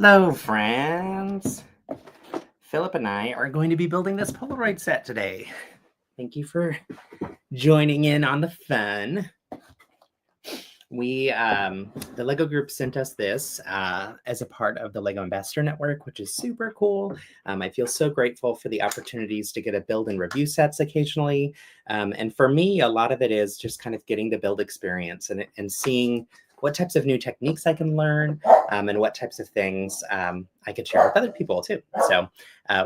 Hello, friends. Phillip and I are going to be building this Polaroid set today. Thank you for joining in on the fun. The LEGO group sent us this as a part of the LEGO Ambassador Network, which is super cool. I feel so grateful for the opportunities to get to build and review sets occasionally. And for me, a lot of it is just kind of getting the build experience and seeing what types of new techniques I can learn and what types of things I could share with other people too. So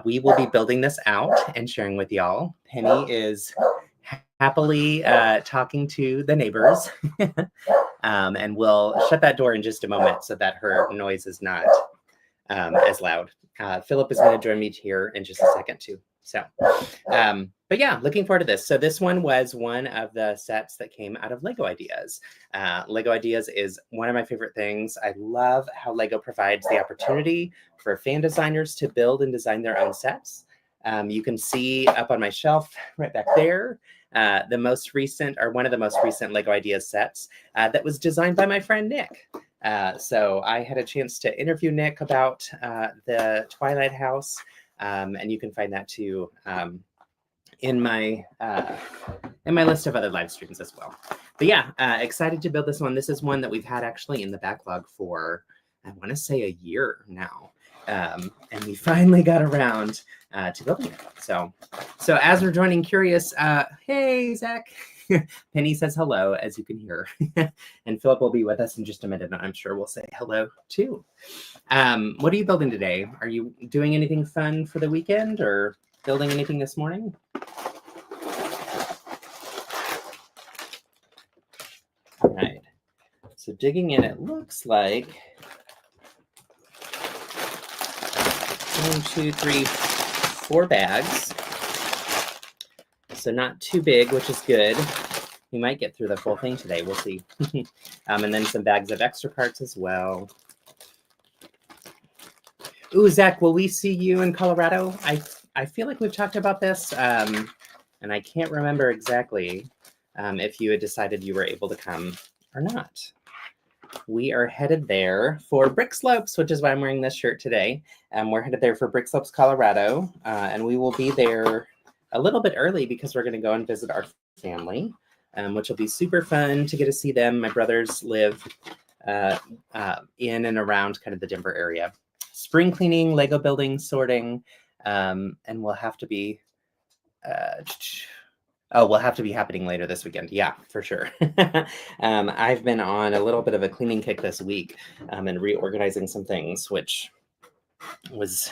we will be building this out and sharing with y'all. Penny is happily talking to the neighbors. And we'll shut that door in just a moment so that her noise is not as loud. Phillip is going to join me here in just a second too. So, but yeah, looking forward to this. So this one was one of the sets that came out of LEGO Ideas. LEGO Ideas is one of my favorite things. I love how LEGO provides the opportunity for fan designers to build and design their own sets. You can see up on my shelf right back there, the most recent, or one of the most recent LEGO Ideas sets that was designed by my friend Nick. So I had a chance to interview Nick about the Twilight House, and you can find that too in my list of other live streams as well. But yeah, excited to build this one. This is one that we've had actually in the backlog for, I want to say, a year now. And we finally got around to building it. So as we're joining Curious, hey, Zach. Penny says hello, as you can hear. And Phillip will be with us in just a minute, and I'm sure we'll say hello too. What are you building today? Are you doing anything fun for the weekend or building anything this morning? All right. So digging in, it looks like 1, 2, 3, 4 bags. So not too big, which is good. We might get through the full thing today. We'll see. And then some bags of extra parts as well. Ooh, Zach, will we see you in Colorado? I feel like we've talked about this, and I can't remember exactly if you had decided you were able to come or not. We are headed there for BrickSlopes, which is why I'm wearing this shirt today. We're headed there for BrickSlopes Colorado, and we will be there a little bit early because we're going to go and visit our family, which will be super fun to get to see them. My brothers live in and around kind of the Denver area. Spring cleaning, Lego building, sorting, and we'll have to be we'll have to be happening later this weekend. Yeah, for sure. I've been on a little bit of a cleaning kick this week and reorganizing some things, which was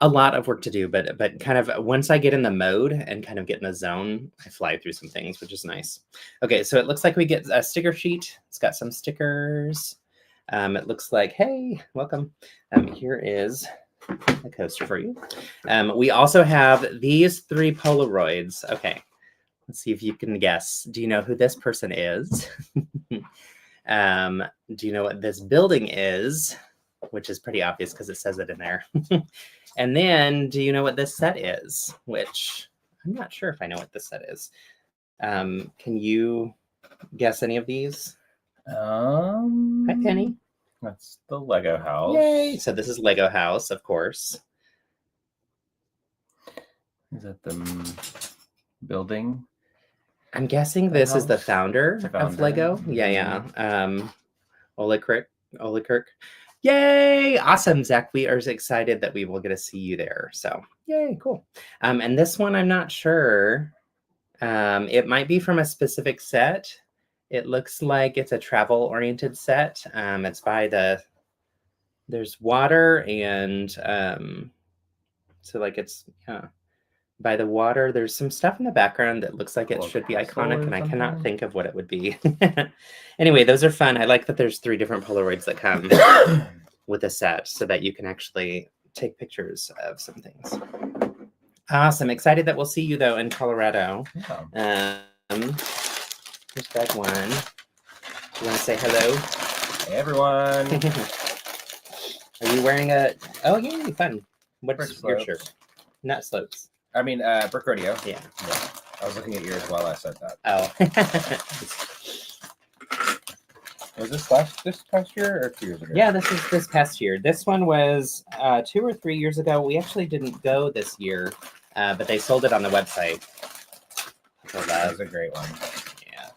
a lot of work to do, but kind of once I get in the mode and kind of get in the zone, I fly through some things, which is nice. Okay, so it looks like we get a sticker sheet. It's got some stickers. It looks like, hey, welcome. Here is a coaster for you. We also have these 3 Polaroids. Okay, let's see if you can guess. Do you know who this person is? Do you know what this building is? Which is pretty obvious because it says it in there. And then, do you know what this set is? Which I'm not sure if I know what this set is. Can you guess any of these? Hi, Penny. That's the Lego house. Yay! So this is Lego house, of course. Is that the building? I'm guessing this is the founder of Lego. Yeah. Olekirk. Yay! Awesome, Zach. We are excited that we will get to see you there. So, yay, cool. And this one, I'm not sure. It might be from a specific set. It looks like it's a travel-oriented set. It's by there's water and so like it's by the water. There's some stuff in the background that looks like it should be iconic, and I cannot think of what it would be. Anyway, those are fun. I like that there's 3 different Polaroids that come with a set so that you can actually take pictures of some things. Awesome. Excited that we'll see you, though, in Colorado. Yeah. Here's bag 1. You want to say hello? Hey, everyone. Are you wearing a... Oh, yay, fun. What's your shirt? Not Slopes. I mean, Brick Rodeo. Yeah. I was looking at yours while I said that. Oh. Was this this past year or 2 years ago? Yeah, this is this past year. This one was 2 or 3 years ago. We actually didn't go this year, but they sold it on the website. So That was a great one. yeah.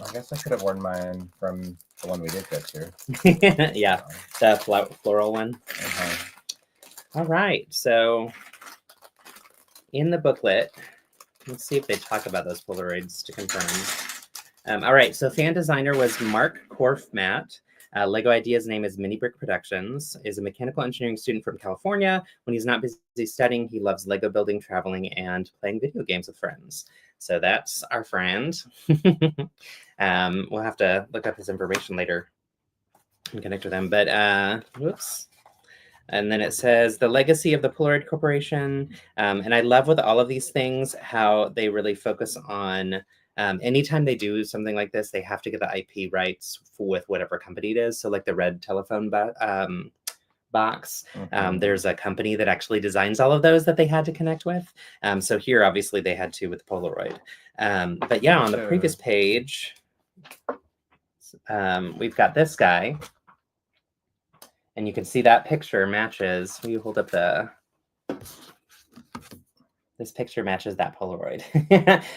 I guess I could have worn mine from the one we did go to. Yeah, the floral one. Uh-huh. All right, so in the booklet, let's see if they talk about those Polaroids to confirm. All right, so fan designer was Mark Korfmat. LEGO Ideas' name is Mini Brick Productions, is a mechanical engineering student from California. When he's not busy studying, he loves LEGO building, traveling, and playing video games with friends. So that's our friend. We'll have to look up his information later and connect with him. But whoops. And then it says the legacy of the Polaroid Corporation. And I love with all of these things how they really focus on anytime they do something like this, they have to get the IP rights with whatever company it is. So like the red telephone box, there's a company that actually designs all of those that they had to connect with. So here, obviously, they had to with Polaroid. But yeah, on the previous page, we've got this guy. And you can see that picture matches. Will you hold up this picture matches that Polaroid.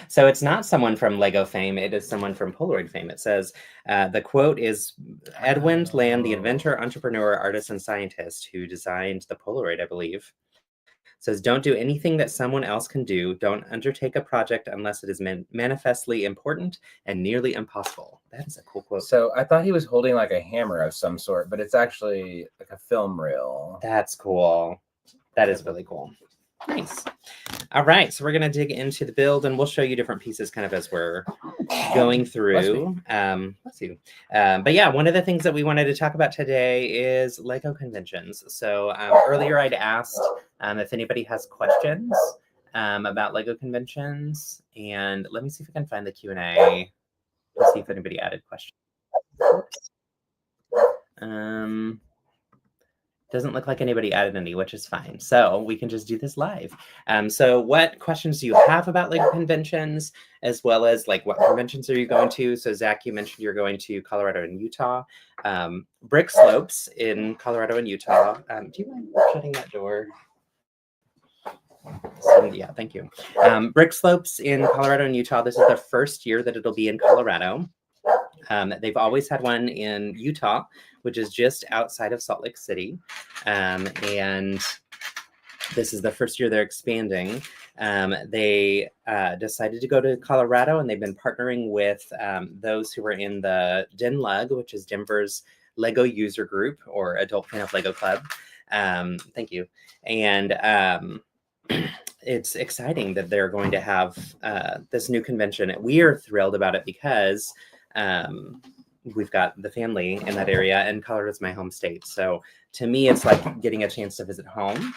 So it's not someone from LEGO fame. It is someone from Polaroid fame. It says, the quote is Edwin Land, the inventor, entrepreneur, artist, and scientist who designed the Polaroid, I believe. Says, don't do anything that someone else can do. Don't undertake a project unless it is manifestly important and nearly impossible. That is a cool quote. So I thought he was holding like a hammer of some sort, but it's actually like a film reel. That's cool. That is really cool. Nice. All right, so we're going to dig into the build, and we'll show you different pieces kind of as we're going through. Let's see. But yeah, one of the things that we wanted to talk about today is LEGO conventions. So earlier I'd asked if anybody has questions about LEGO conventions, and let me see if I can find the Q&A. Let's see if anybody added questions. Doesn't look like anybody added any, which is fine. So we can just do this live. So what questions do you have about LEGO conventions, as well as like what conventions are you going to? So Zach, you mentioned you're going to Colorado and Utah. BrickSlopes in Colorado and Utah. Do you mind shutting that door? Yeah, thank you. BrickSlopes in Colorado and Utah. This is the first year that it'll be in Colorado. They've always had one in Utah, which is just outside of Salt Lake City. And this is the first year they're expanding. They decided to go to Colorado, and they've been partnering with those who are in the DenLug, which is Denver's LEGO user group or Adult Fan of LEGO Club. Thank you. And it's exciting that they're going to have this new convention. We are thrilled about it because we've got the family in that area, and Colorado's my home state. So to me, it's like getting a chance to visit home.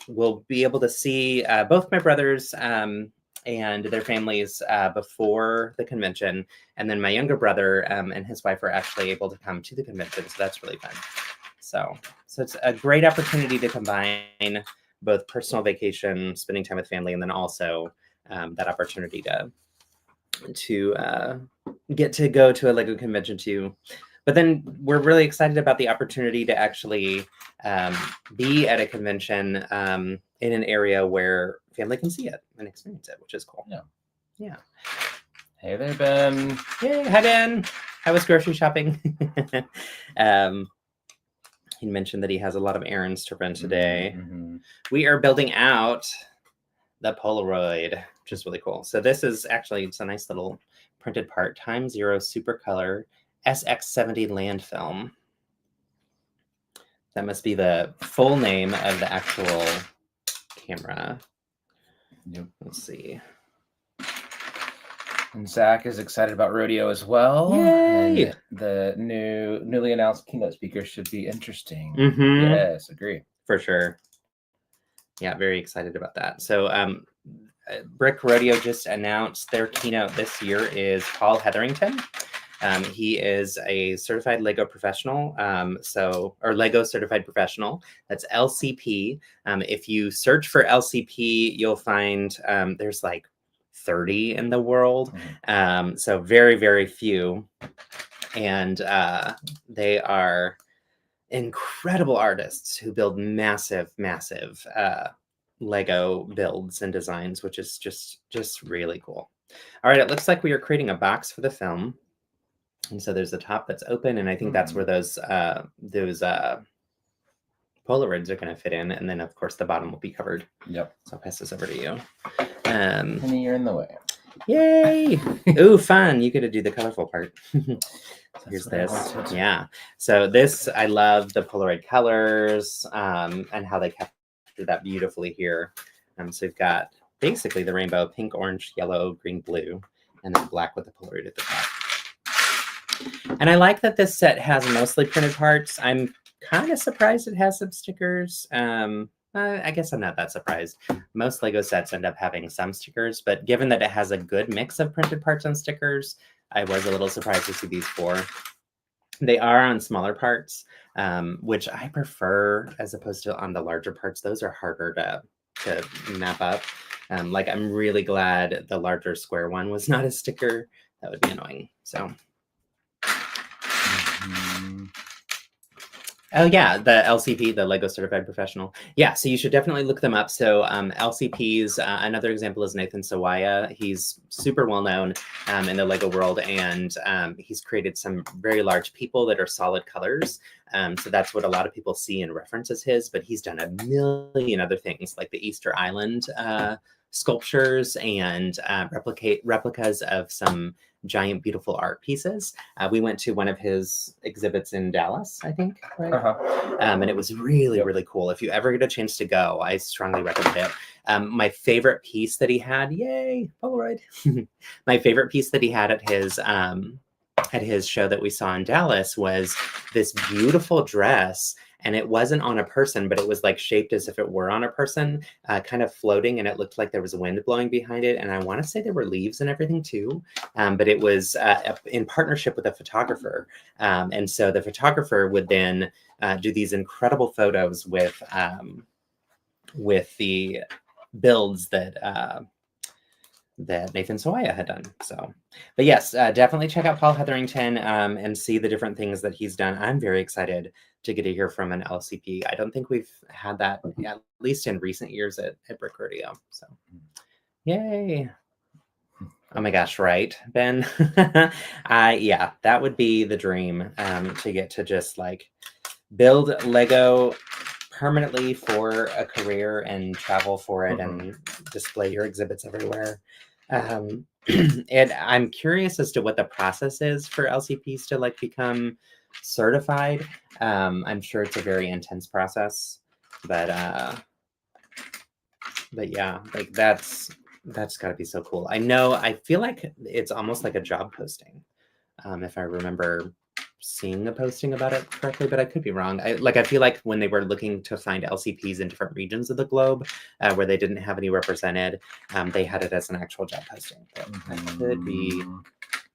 We'll be able to see both my brothers and their families before the convention. And then my younger brother and his wife are actually able to come to the convention. So that's really fun. So it's a great opportunity to combine both personal vacation, spending time with family, and then also that opportunity to get to go to a LEGO convention too. But then we're really excited about the opportunity to actually be at a convention in an area where family can see it and experience it, which is cool. Yeah. Hey there, Ben. Yay, hi Ben. How was grocery shopping? He mentioned that he has a lot of errands to run today. Mm-hmm. We are building out the Polaroid, which is really cool. So this is actually, it's a nice little printed part, Time Zero Super Color SX-70 land film. That must be the full name of the actual camera. Yep. Let's see. And Zach is excited about rodeo as well. Yay! And the newly announced keynote speaker should be interesting. Mm-hmm. Yes, agree. For sure. Yeah, very excited about that. So Brick Rodeo just announced their keynote this year is Paul Hetherington. He is a certified Lego professional, or Lego certified professional. That's LCP. If you search for LCP, you'll find there's like 30 in the world. So very, very few. And they are incredible artists who build massive, massive Lego builds and designs, which is just really cool. All right, it looks like we are creating a box for the film. And so there's a top that's open, and I think that's where those Polaroids are going to fit in. And then, of course, the bottom will be covered. Yep. So I'll pass this over to you. Penny, you're in the way. Yay! Ooh, fun. You get to do the colorful part. Here's this. Yeah. So this, I love the Polaroid colors and how they capture that beautifully here. So we've got basically the rainbow: pink, orange, yellow, green, blue, and then black with the Polaroid at the top. And I like that this set has mostly printed parts. I'm kind of surprised it has some stickers. I guess I'm not that surprised. Most Lego sets end up having some stickers, but given that it has a good mix of printed parts and stickers, I was a little surprised to see these 4. They are on smaller parts, which I prefer as opposed to on the larger parts. Those are harder to map up. Like, I'm really glad the larger square one was not a sticker. That would be annoying. So. Oh yeah, the LCP, the Lego Certified Professional. Yeah, so you should definitely look them up. So LCP's, another example is Nathan Sawaya. He's super well known in the Lego world, and he's created some very large people that are solid colors. So that's what a lot of people see and reference as his, but he's done a million other things like the Easter Island sculptures and replicas of some giant, beautiful art pieces. We went to one of his exhibits in Dallas, I think, right? And it was really, really cool. If you ever get a chance to go, I strongly recommend it. My favorite piece that he had, yay, Polaroid. My favorite piece that he had at his show that we saw in Dallas was this beautiful dress. And it wasn't on a person, but it was like shaped as if it were on a person, kind of floating, and it looked like there was wind blowing behind it. And I want to say there were leaves and everything too, but it was in partnership with a photographer. And so the photographer would then do these incredible photos with the builds that Nathan Sawaya had done. So, but yes, definitely check out Paul Hetherington and see the different things that he's done. I'm very excited to get to hear from an LCP. I don't think we've had that, at least in recent years at Brick Rodeo. So, yay. Oh my gosh, right, Ben? Yeah, that would be the dream, to get to just like build Lego permanently for a career and travel for it and display your exhibits everywhere. And I'm curious as to what the process is for LCPs to like become certified. I'm sure it's a very intense process, but yeah, like that's got to be so cool. I feel like it's almost like a job posting, if I remember seeing a posting about it correctly, but I could be wrong. I feel like when they were looking to find LCPs in different regions of the globe where they didn't have any represented, they had it as an actual job posting. But I could be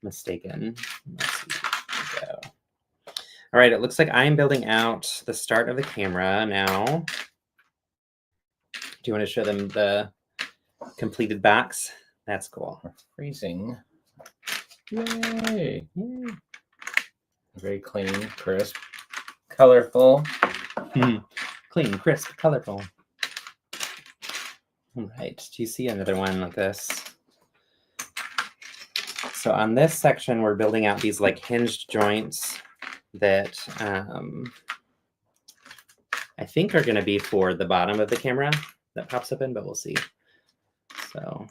mistaken. Let's see. Here we go. All right, it looks like I'm building out the start of the camera now. Do you want to show them the completed box? That's cool. Freezing. Yay! Yay. Very clean, crisp, colorful. Clean, crisp, colorful. All right. Do you see another one like this? So on this section, we're building out these like hinged joints that I think are going to be for the bottom of the camera that pops up in, but we'll see. So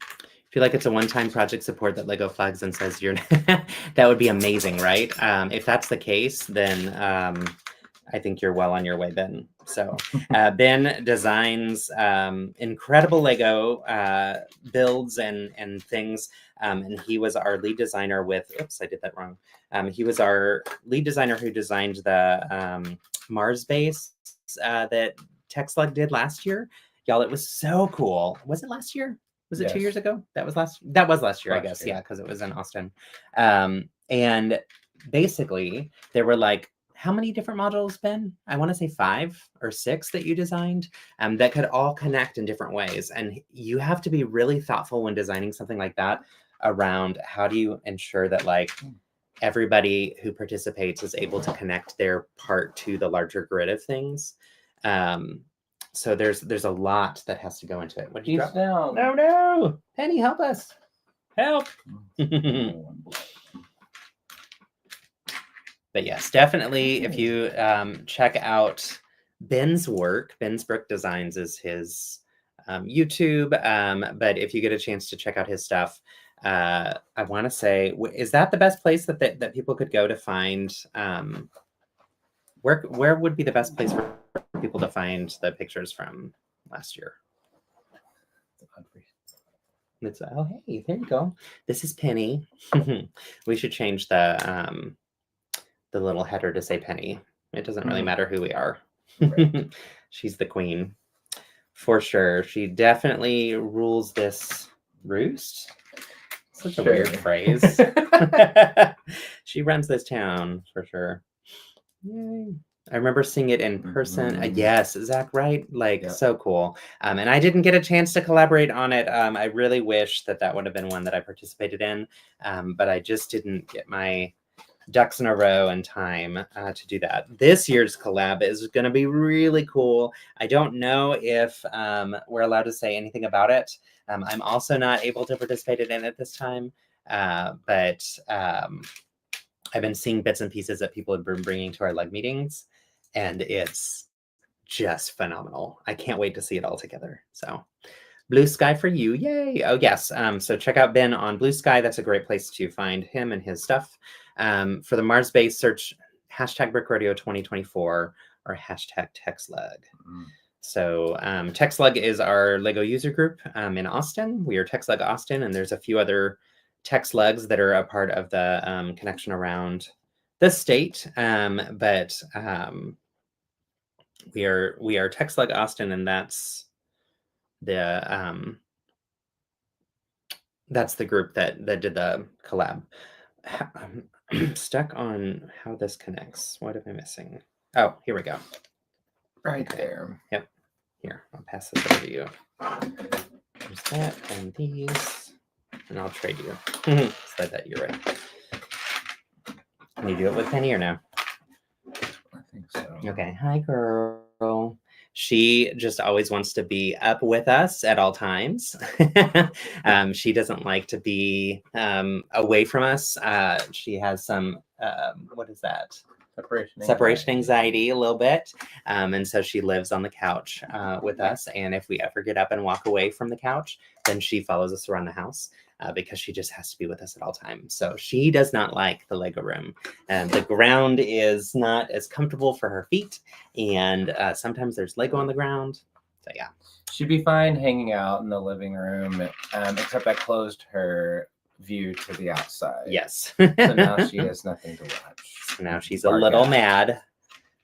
I feel like it's a one-time project support that Lego flags and says you're that would be amazing, right? If that's the case, then I think you're well on your way, Ben. So Ben designs incredible Lego builds and things. And he was our lead designer with, oops, I did that wrong. He was our lead designer who designed the Mars base that TechSlug did last year. Y'all, it was so cool. Was it last year? Was it 2 Yes. years ago? That was last year, I guess. Year. Yeah, because it was in Austin. And basically there were like, how many different modules, Ben? I want to say 5 or 6 that you designed that could all connect in different ways. And you have to be really thoughtful when designing something like that around how do you ensure that like everybody who participates is able to connect their part to the larger grid of things. So there's a lot that has to go into it. What did you drop? Down. No, Penny, help us. Help. But yes, definitely if you check out Ben's work, Ben's Brick Designs is his YouTube. But if you get a chance to check out his stuff, I want to say, is that the best place that people could go to find? Where would be the best place for people to find the pictures from last year? It's oh hey, there you go. This is Penny. We should change the little header to say Penny. It doesn't really matter who we are. Right. She's the queen for sure. She definitely rules this roost. Such a weird phrase. She runs this town for sure. Yay. I remember seeing it in person. Yes, Zach, right? Like, so cool. And I didn't get a chance to collaborate on it. I really wish that would have been one that I participated in, but I just didn't get my ducks in a row in time to do that. This year's collab is going to be really cool. I don't know if we're allowed to say anything about it. I'm also not able to participate in it this time, but I've been seeing bits and pieces that people have been bringing to our LEG meetings, and it's just phenomenal. I can't wait to see it all together. So Blue Sky for you. Yay. Oh, yes. So check out Ben on Blue Sky. That's a great place to find him and his stuff. For the Mars base, search hashtag BrickRodeo 2024 or hashtag TexLeg. So TexLeg is our LEGO user group in Austin. We are TexLeg Austin, and there's a few other TexLegs that are a part of the connection around the state. But we are TexLeg Austin, and that's the group that did the collab. I'm stuck on how this connects. What am I missing? Oh, here we go. Right there. Yep. Here, I'll pass this over to you. There's that and these, and I'll trade you. So that you're right. Can you do it with Penny or no? I think so. Okay. Hi, girl. She just always wants to be up with us at all times. She doesn't like to be away from us. She has some, what is that? Separation anxiety a little bit. And so she lives on the couch with us. And if we ever get up and walk away from the couch, then she follows us around the house because she just has to be with us at all times. So she does not like the Lego room. The ground is not as comfortable for her feet. And sometimes there's Lego on the ground. So yeah. She'd be fine hanging out in the living room, except I closed her view to the outside. Yes. So now she has nothing to watch. So now she's a little mad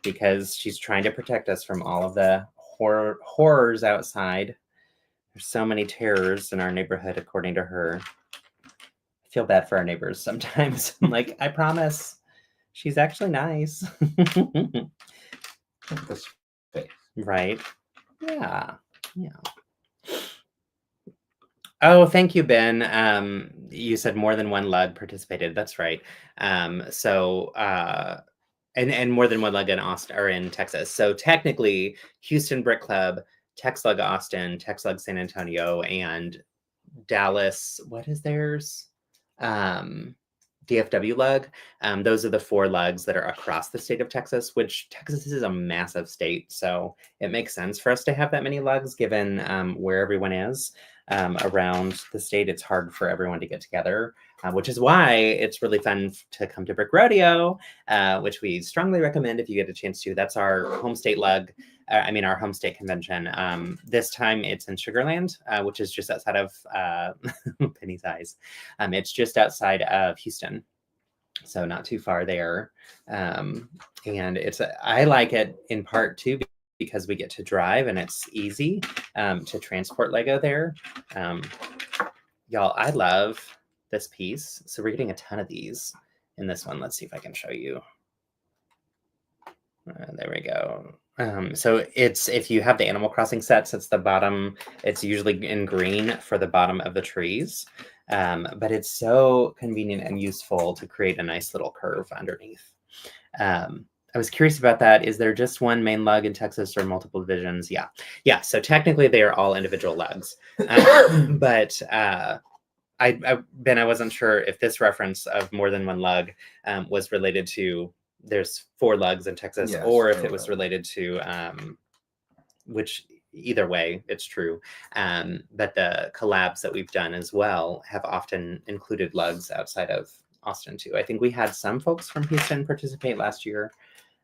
because she's trying to protect us from all of the horrors outside. There's so many terrors in our neighborhood, according to her. I feel bad for our neighbors sometimes. I'm like, I promise. She's actually nice. Right. Yeah. Yeah. Oh, thank you, Ben. You said more than one LUG participated. That's right. So and more than one LUG in Austin or in Texas. So technically, Houston Brick Club, TexLeg Austin, TexLeg San Antonio, and Dallas. What is theirs? DFW LUG. Those are the 4 LUGs that are across the state of Texas, which Texas is a massive state. So it makes sense for us to have that many LUGs given where everyone is around the state. It's hard for everyone to get together, which is why it's really fun to come to Brick Rodeo, which we strongly recommend if you get a chance to. That's our home state LUG. Our home state convention. This time it's in Sugar Land, which is just outside of Penny's eyes. It's just outside of Houston, so not too far there. And I like it in part too because we get to drive and it's easy to transport Lego there. Y'all, I love this piece. So we're getting a ton of these in this one. Let's see if I can show you. There we go. So it's, if you have the Animal Crossing sets, it's the bottom. It's usually in green for the bottom of the trees. But it's so convenient and useful to create a nice little curve underneath. I was curious about that. Is there just one main lug in Texas or multiple divisions? Yeah. Yeah. So technically they are all individual lugs. But Ben, I wasn't sure if this reference of more than one lug was related to there's 4 lugs in Texas, yes, or if it was related to which either way, it's true. But the collabs that we've done as well have often included lugs outside of Austin too. I think we had some folks from Houston participate last year,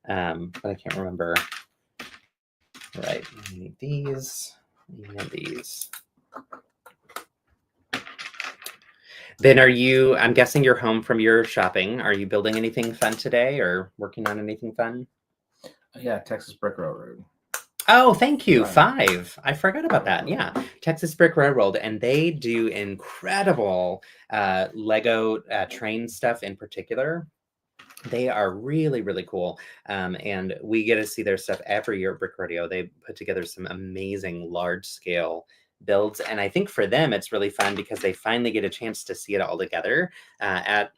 but I can't remember. All right, we need these and these. Then I'm guessing you're home from your shopping. Are you building anything fun today or working on anything fun? Yeah, Texas Brick Railroad. Oh, thank you. 5. I forgot about that. Yeah, Texas Brick Railroad. And they do incredible Lego train stuff in particular. They are really, really cool. And we get to see their stuff every year at Brick Rodeo. They put together some amazing large scale builds. And I think for them, it's really fun because they finally get a chance to see it all together at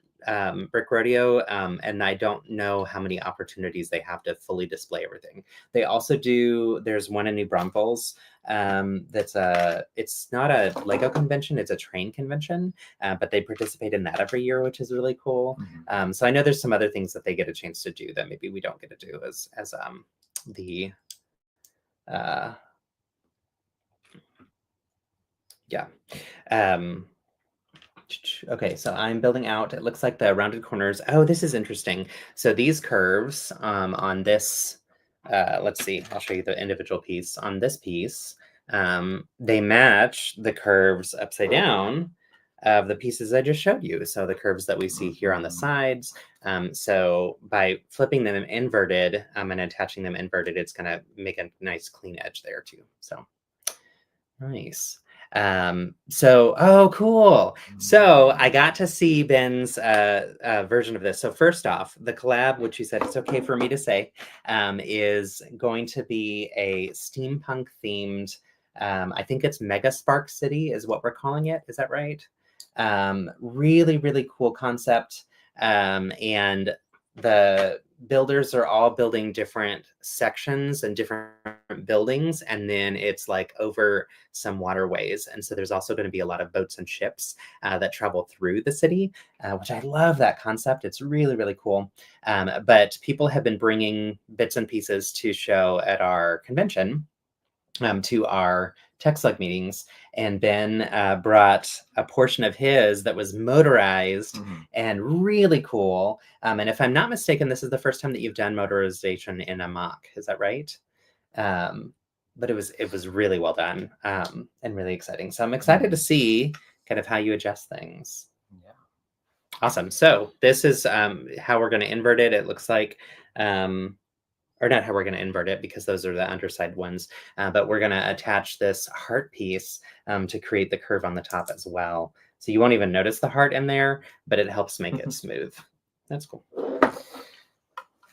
Brick Rodeo. And I don't know how many opportunities they have to fully display everything. They also there's one in New Braunfels. It's not a Lego convention, it's a train convention, but they participate in that every year, which is really cool. Mm-hmm. So I know there's some other things that they get a chance to do that maybe we don't get to do as the yeah. Okay, so I'm building out, it looks like the rounded corners. Oh, this is interesting. So these curves on this, let's see, I'll show you the individual piece. On this piece, they match the curves upside down of the pieces I just showed you. So the curves that we see here on the sides. So by flipping them inverted and attaching them inverted, it's going to make a nice clean edge there too. So nice. Oh, cool. So I got to see Ben's version of this. So first off, the collab, which you said it's okay for me to say, is going to be a steampunk themed, I think it's Mega Spark City is what we're calling it. Is that right? Really, really cool concept. And the builders are all building different sections and different buildings, and then it's like over some waterways, and so there's also going to be a lot of boats and ships that travel through the city, which I love that concept. It's really, really cool. But people have been bringing bits and pieces to show at our convention, to our TechSlug meetings, and Ben brought a portion of his that was motorized and really cool. And if I'm not mistaken, this is the first time that you've done motorization in a mock. Is that right? But it was really well done and really exciting. So I'm excited to see kind of how you adjust things. Yeah. Awesome. So this is how we're going to invert it. It looks like, or not how we're going to invert it because those are the underside ones, but we're going to attach this heart piece to create the curve on the top as well. So you won't even notice the heart in there, but it helps make it smooth. That's cool.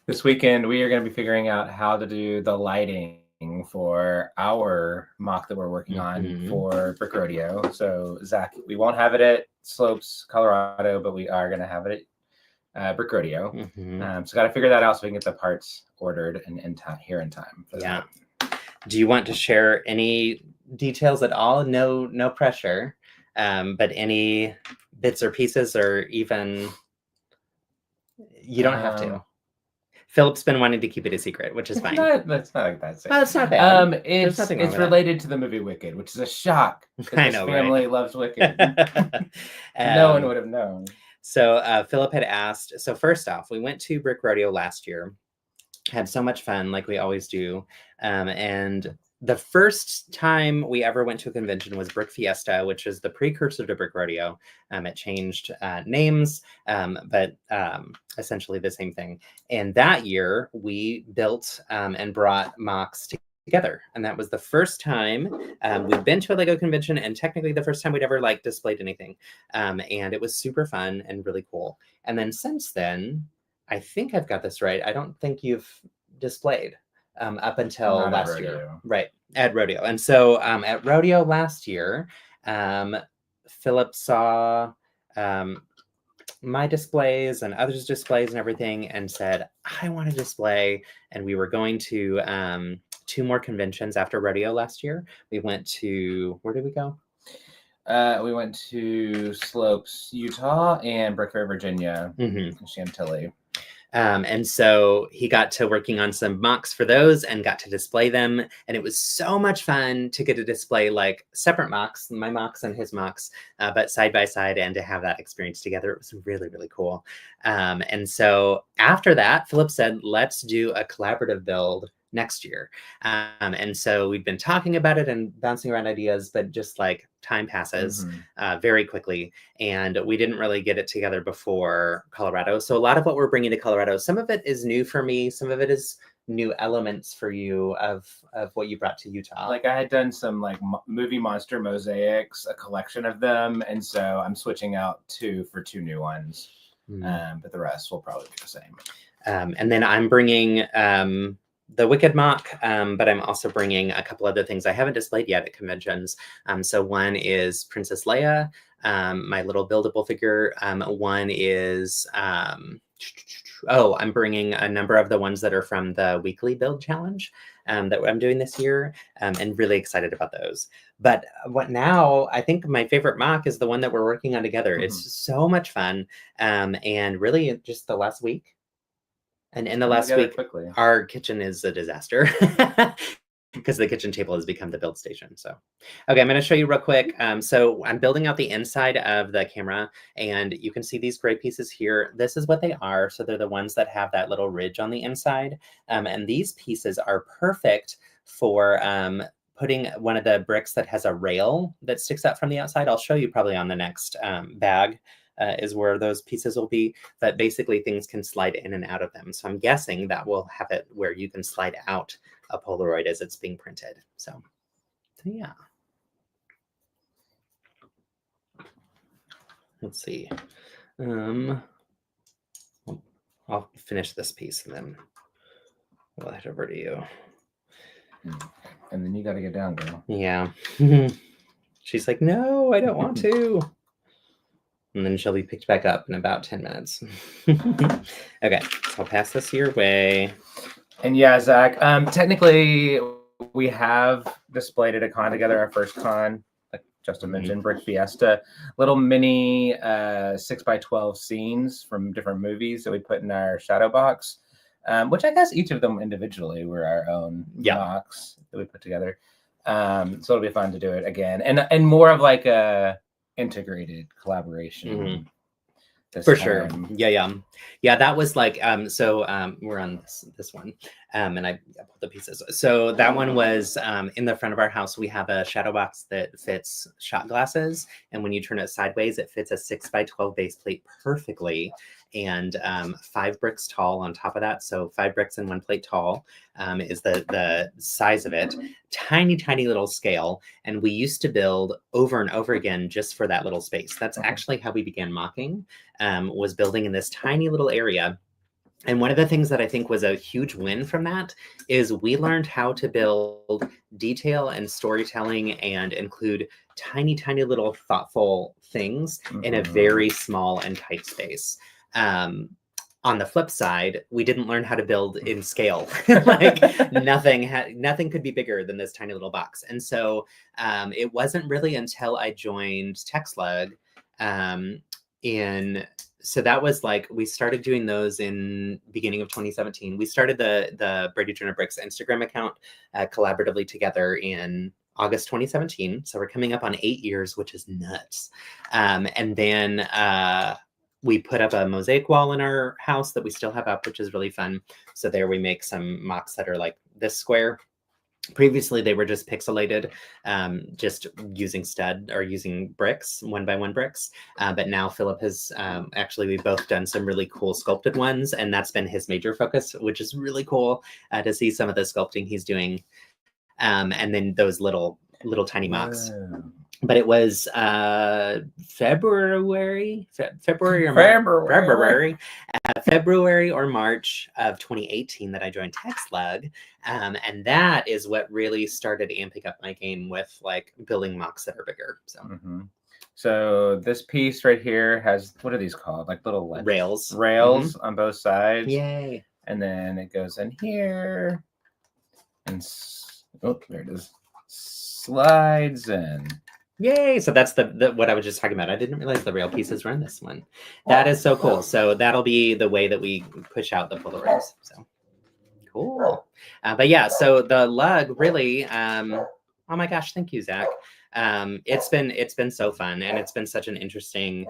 This weekend, we are going to be figuring out how to do the lighting for our mock that we're working on for Brick Rodeo. So Zach, we won't have it at Slopes, Colorado, but we are going to have it at Brick Rodeo. So got to figure that out so we can get the parts ordered and in time here in time. Yeah. Do you want to share any details at all? No pressure, but any bits or pieces, or even you don't have to. Philip's been wanting to keep it a secret, which is fine. That's not like that. Well, it's not bad. It's related to the movie Wicked, which is a shock. I know, family loves Wicked. No one would have known. So Philip had asked. So first off, we went to Brick Rodeo last year, had so much fun, like we always do, and the first time we ever went to a convention was Brick Fiesta, which is the precursor to Brick Rodeo. It changed names, but essentially the same thing. And that year we built and brought mocks together. And that was the first time we'd been to a LEGO convention, and technically the first time we'd ever like displayed anything. And it was super fun and really cool. And then since then, I think I've got this right. I don't think you've displayed up until Not at last year. Rodeo. Right, at Rodeo. And so at Rodeo last year, Phillip saw my displays and others' displays and everything and said, I want to display. And we were going to 2 more conventions after Rodeo last year. We went to, where did we go? We went to Slopes, Utah, and Brick Fair, Virginia, in Chantilly. And so he got to working on some mocks for those and got to display them. And it was so much fun to get to display like separate mocks, my mocks and his mocks, but side by side, and to have that experience together. It was really, really cool. And so after that, Phillip said, let's do a collaborative build next year. And so we've been talking about it and bouncing around ideas, but just like time passes very quickly. And we didn't really get it together before Colorado. So a lot of what we're bringing to Colorado, some of it is new for me. Some of it is new elements for you of what you brought to Utah. Like I had done some like movie monster mosaics, a collection of them. And so I'm switching out 2 for 2 new ones. But the rest will probably be the same. And then I'm bringing the Wicked mock, but I'm also bringing a couple other things I haven't displayed yet at conventions. So one is Princess Leia, my little buildable figure. One is, I'm bringing a number of the ones that are from the weekly build challenge that I'm doing this year, and really excited about those. But what now, I think my favorite mock is the one that we're working on together. It's so much fun, and really just the last week. And in the last week, our kitchen is a disaster because the kitchen table has become the build station. So, okay, I'm going to show you real quick. So I'm building out the inside of the camera, and you can see these gray pieces here. This is what they are. So they're the ones that have that little ridge on the inside. And these pieces are perfect for putting one of the bricks that has a rail that sticks out from the outside. I'll show you probably on the next bag. Is where those pieces will be, but basically things can slide in and out of them. So I'm guessing that will have it where you can slide out a Polaroid as it's being printed. So yeah. Let's see. I'll finish this piece and then we'll head over to you. And then you got to get down, girl. Yeah. She's like, no, I don't want to. And then she'll be picked back up in about 10 minutes. Okay, so I'll pass this your way. And yeah, Zach, technically we have displayed at a con together, our first con, like Justin mentioned, Brick Fiesta, little mini 6x12 scenes from different movies that we put in our shadow box, which I guess each of them individually were our own box that we put together. So it'll be fun to do it again. And more of like a integrated collaboration for sure. Yeah, that was like we're on this one, and I pulled the pieces. So that one was in the front of our house. We have a shadow box that fits shot glasses, and when you turn it sideways, it fits a 6x12 base plate perfectly, and 5 bricks tall on top of that. So 5 bricks and 1 plate tall is the size of it. Tiny little scale. And we used to build over and over again just for that little space. That's actually how we began mocking, was building in this tiny little area. And one of the things that I think was a huge win from that is we learned how to build detail and storytelling and include tiny little thoughtful things in a very small and tight space. On the flip side, we didn't learn how to build in scale. Like nothing could be bigger than this tiny little box. And so it wasn't really until I joined TechSlug so that was like, we started doing those in beginning of 2017. We started the Brady Turner Bricks Instagram account collaboratively together in August 2017. So we're coming up on 8 years, which is nuts. And then we put up a mosaic wall in our house that we still have up, which is really fun. So there we make some mocks that are like this square. Previously, they were just pixelated, just using stud or using bricks, 1x1 bricks. But now Phillip has actually, we've both done some really cool sculpted ones, and that's been his major focus, which is really cool to see some of the sculpting he's doing. and then those little tiny mocks. Whoa. But it was February or March of 2018 that I joined TextLug, and that is what really started amping up my game with like building mocks that are bigger. So. Mm-hmm. So this piece right here has, what are these called? Like little rails on both sides. Yay! And then it goes in here, and there it is. Slides in. Yay! So that's the what I was just talking about. I didn't realize the rail pieces were in this one. That is so cool. So that'll be the way that we push out the Polaroids. So cool. But yeah, so the lug really. Oh my gosh! Thank you, Zach. It's been so fun, and it's been such an interesting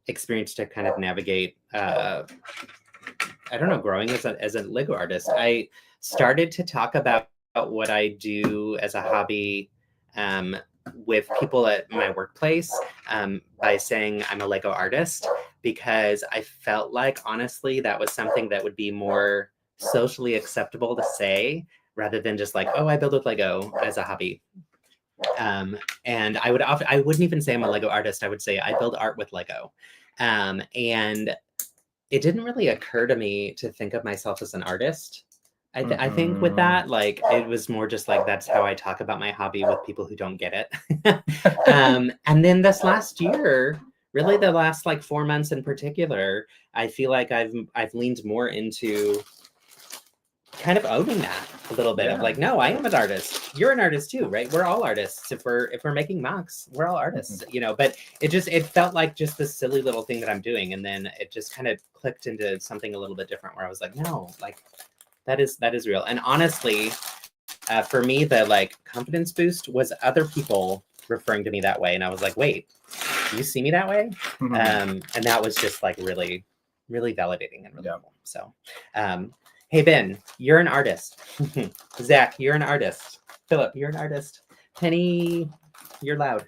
experience to kind of navigate. I don't know, growing as a Lego artist. I started to talk about what I do as a hobby with people at my workplace by saying I'm a Lego artist, because I felt like, honestly, that was something that would be more socially acceptable to say, rather than just like, oh, I build with Lego as a hobby. And I wouldn't even say I'm a Lego artist. I would say I build art with Lego. And it didn't really occur to me to think of myself as an artist. I think with that, like, it was more just like, that's how I talk about my hobby with people who don't get it. And then this last year, really the last like 4 months in particular, I feel like I've leaned more into kind of owning that a little bit of like, no, I am an artist. You're an artist too, right? We're all artists. If we're making mocks, we're all artists, you know. But it felt like just this silly little thing that I'm doing, and then it just kind of clicked into something a little bit different, where I was like, no, like that is real. And honestly, for me, the like confidence boost was other people referring to me that way, and I was like, wait, do you see me that way? And that was just like really, really validating and really cool. So. Hey, Ben, you're an artist. Zach, you're an artist. Phillip, you're an artist. Penny, you're loud.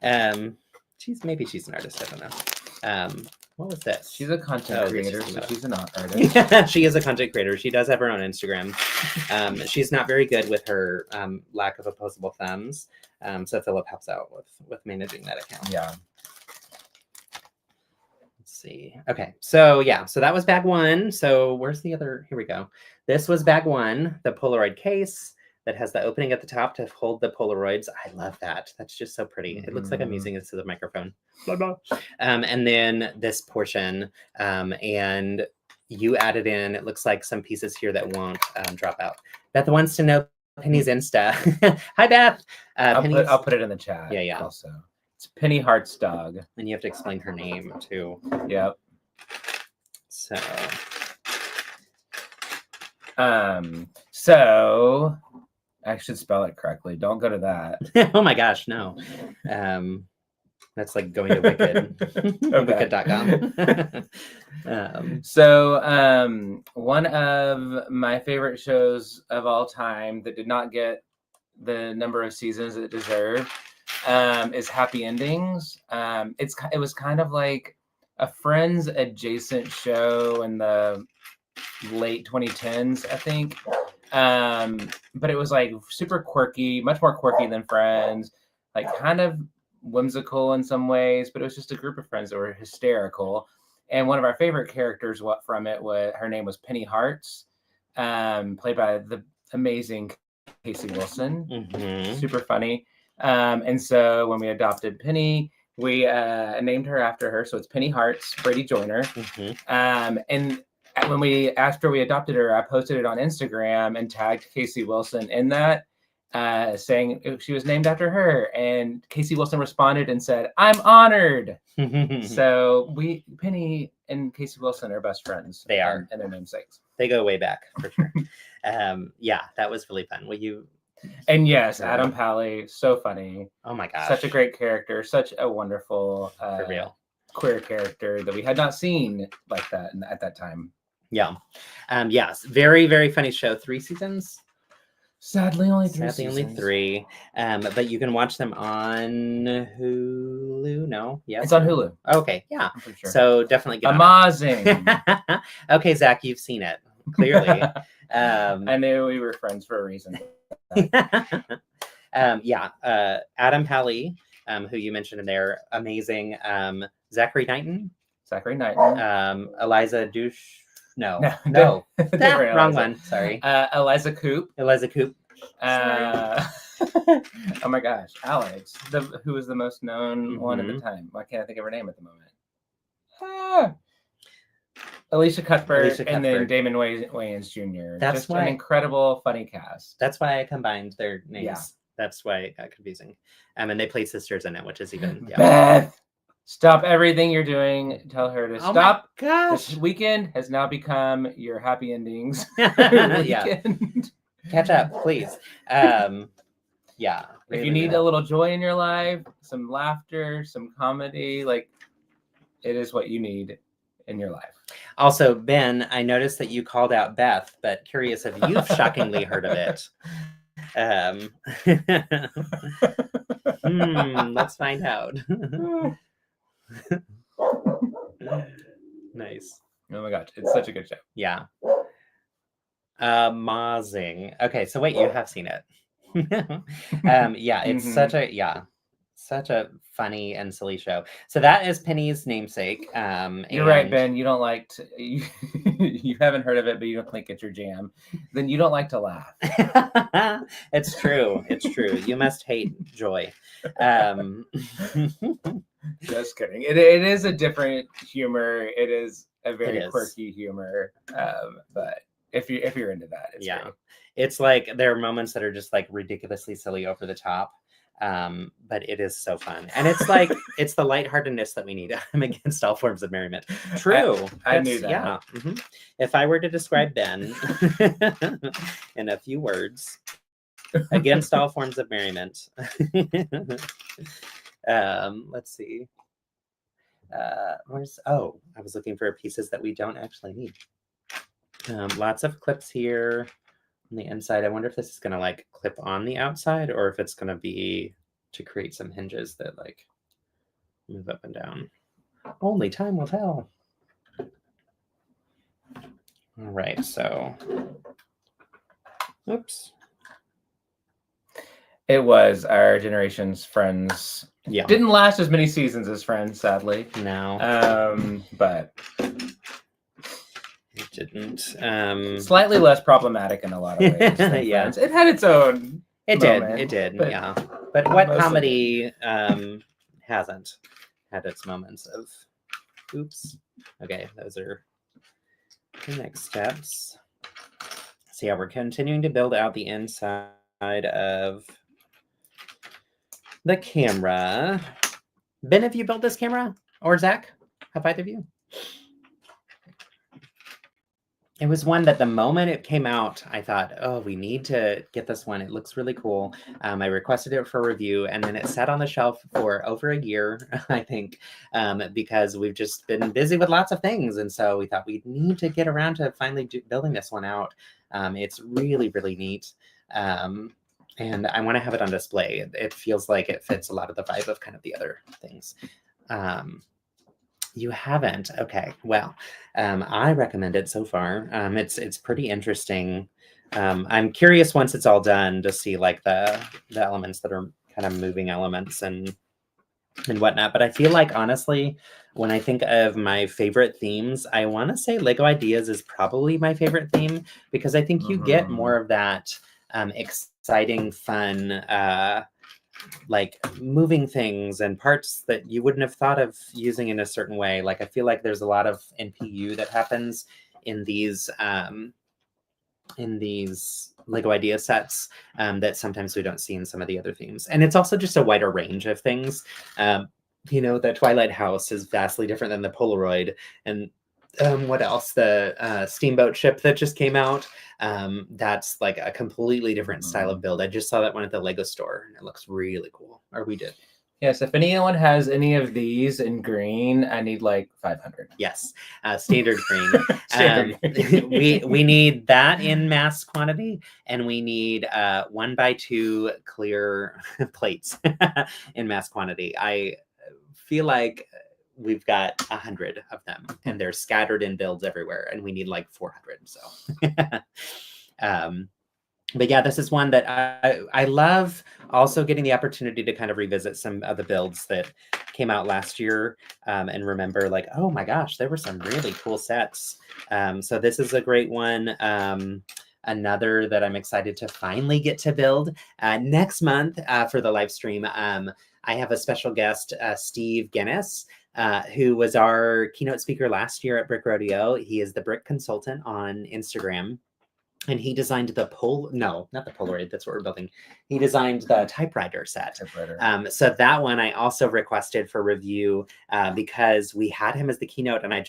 Maybe she's an artist. I don't know. What was this? She's a content creator, so she's an artist. Yeah, she is a content creator. She does have her own Instagram. She's not very good with her lack of opposable thumbs. So Phillip helps out with managing that account. Yeah. See. Okay, so yeah, so that was bag one. So where's the other? Here we go. This was bag one, the Polaroid case that has the opening at the top to hold the Polaroids. I love that. That's just so pretty. It looks like I'm using it to the microphone. Blah, blah. And then this portion, and you added in, it looks like some pieces here that won't drop out. Beth wants to know Penny's Insta. Hi, Beth. I'll put it in the chat. Yeah. Also. It's Penny Hart's dog. And you have to explain her name too. Yep. So I should spell it correctly. Don't go to that. Oh my gosh, no. That's like going to Wicked. Wicked.com. So one of my favorite shows of all time that did not get the number of seasons it deserved is Happy Endings. It was kind of like a Friends adjacent show in the late 2010s, I think. But it was like super quirky, much more quirky than Friends, like kind of whimsical in some ways, but it was just a group of friends that were hysterical. And one of our favorite characters from it her name was Penny Hartz, played by the amazing Casey Wilson. Super funny. And so when we adopted Penny, we named her after her. So it's Penny Hartz, Brady Joyner. And after we adopted her, I posted it on Instagram and tagged Casey Wilson in that, saying she was named after her. And Casey Wilson responded and said, "I'm honored." So Penny and Casey Wilson are best friends. They are. And their namesakes. They go way back for sure. Yeah, that was really fun. And yes, Adam Pally, so funny. Oh my gosh. Such a great character, such a wonderful for real queer character that we had not seen like that at that time. Yeah. Yes, very, very funny show. 3 seasons? Sadly, only 3 seasons. Only 3. But you can watch them on Hulu. No? Yes. It's on Hulu. Okay, yeah. I'm pretty sure. So definitely get amazing. Okay, Zach, you've seen it. Clearly. I knew we were friends for a reason. Adam Pally, who you mentioned in there, amazing. Zachary Knighton. Eliza Douche. No. Different Wrong Eliza. one. Sorry. Eliza Coop. Oh my gosh, Alex, who was the most known one at the time. Why can't I think of her name at the moment? Alicia Cuthbert, and then Damon Wayans Jr. That's just an incredible, funny cast. That's why I combined their names. Yeah. That's why it got confusing. And they play sisters in it, which is even... Yeah. Beth, stop everything you're doing. Tell her to stop. My gosh. This weekend has now become your happy endings Yeah. weekend. Catch up, please. Yeah. If you need a little joy in your life, some laughter, some comedy, like it is what you need in your life. Also, Ben, I noticed that you called out Beth, but curious if you've shockingly heard of it. Let's find out. Nice. Oh my gosh, it's such a good show. Yeah. Mazing. Okay, so wait, you have seen it. Yeah, it's such a funny and silly show. So that is Penny's namesake. You're right, Ben. You don't like to, you haven't heard of it, but you don't think it's your jam. Then you don't like to laugh. It's true. It's true. You must hate joy. Just kidding. It is a different humor. It is a very quirky humor. But if you're into that, it's great. It's like there are moments that are just like ridiculously silly, over the top. But it is so fun, and it's like it's the lightheartedness that we need. I'm against all forms of merriment. True. I knew that. Yeah. Mm-hmm. If I were to describe Ben in a few words, against all forms of merriment. Let's see. I was looking for pieces that we don't actually need. Lots of clips here on the inside. I wonder if this is going to like clip on the outside, or if it's going to be to create some hinges that like move up and down. Only time will tell. All right, so oops. It was our generation's Friends. Yeah. Didn't last as many seasons as Friends, sadly. No. But it didn't. Slightly less problematic in a lot of ways. Yeah. Friends. It had its own. It did. But, yeah. But what comedy hasn't had its moments of oops. Okay, those are the next steps. So yeah, we're continuing to build out the inside of the camera. Ben, have you built this camera? Or Zach? Have either of you? It was one that the moment it came out, I thought, oh, we need to get this one. It looks really cool. I requested it for review, and then it sat on the shelf for over a year, I think, because we've just been busy with lots of things. And so we thought we need to get around to finally building this one out. It's really, really neat. And I want to have it on display. It feels like it fits a lot of the vibe of kind of the other things. You haven't? Okay. Well, I recommend it so far. It's pretty interesting. I'm curious once it's all done to see like the elements that are kind of moving elements and whatnot. But I feel like honestly, when I think of my favorite themes, I want to say LEGO Ideas is probably my favorite theme, because I think you get more of that exciting, fun, like moving things and parts that you wouldn't have thought of using in a certain way. Like I feel like there's a lot of NPU that happens in these LEGO Idea sets that sometimes we don't see in some of the other themes. And it's also just a wider range of things. You know, the Twilight House is vastly different than the Polaroid. And what else? The steamboat ship that just came out. That's like a completely different style of build. I just saw that one at the Lego store, and it looks really cool. Or we did. Yes, if anyone has any of these in green, I need like 500. Yes, standard green. We need that in mass quantity, and we need 1x2 clear plates in mass quantity. I feel like we've got 100 of them, and they're scattered in builds everywhere, and we need like 400. So But yeah, this is one that I love. Also getting the opportunity to kind of revisit some of the builds that came out last year, and remember like, oh my gosh, there were some really cool sets. So this is a great one. Another that I'm excited to finally get to build next month for the live stream. I have a special guest, Steve Guinness, who was our keynote speaker last year at Brick Rodeo. He is the Brick Consultant on Instagram. And he designed the no, not the Polaroid, that's what we're building. He designed the typewriter set. So that one I also requested for review because we had him as the keynote, and I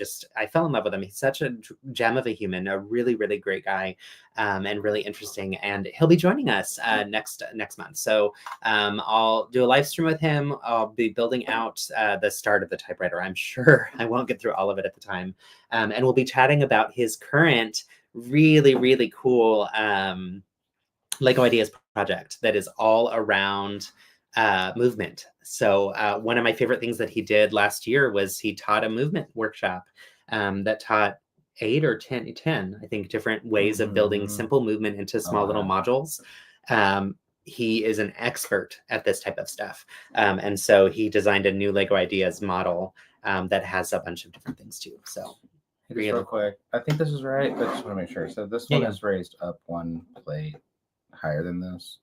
fell in love with him. He's such a gem of a human, a really, really great guy, and really interesting. And he'll be joining us next month. So I'll do a live stream with him. I'll be building out the start of the typewriter. I'm sure I won't get through all of it at the time. And we'll be chatting about his current really, really cool LEGO Ideas project that is all around movement. So one of my favorite things that he did last year was he taught a movement workshop that taught 8 or 10, I think, different ways of building simple movement into small little modules. He is an expert at this type of stuff. And so he designed a new LEGO Ideas model that has a bunch of different things too. So real quick, I think this is right, but just want to make sure. So this one is raised up one plate higher than this.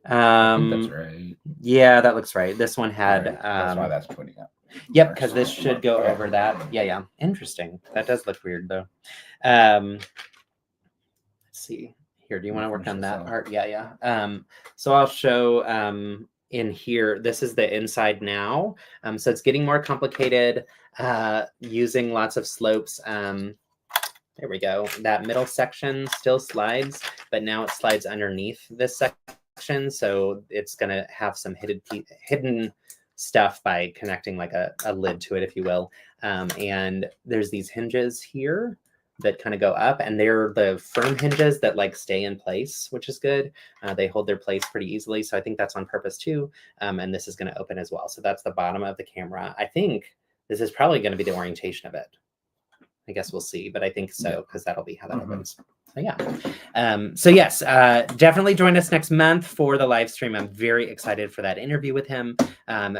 I think that's right. Yeah, that looks right. This one had that's why that's pointing up. Yep, because this should go over that. Yeah. Interesting. That does look weird though. Let's see. Here, do you want to work on that part? Yeah. So I'll show in here, this is the inside now. So it's getting more complicated using lots of slopes. There we go. That middle section still slides, but now it slides underneath this section. So it's going to have some hidden stuff by connecting like a lid to it, if you will. And there's these hinges here that kind of go up, and they're the firm hinges that like stay in place, which is good. They hold their place pretty easily. So I think that's on purpose too. And this is going to open as well. So that's the bottom of the camera. I think this is probably going to be the orientation of it. I guess we'll see, but I think so, because that'll be how that opens. So yeah. So yes, definitely join us next month for the live stream. I'm very excited for that interview with him.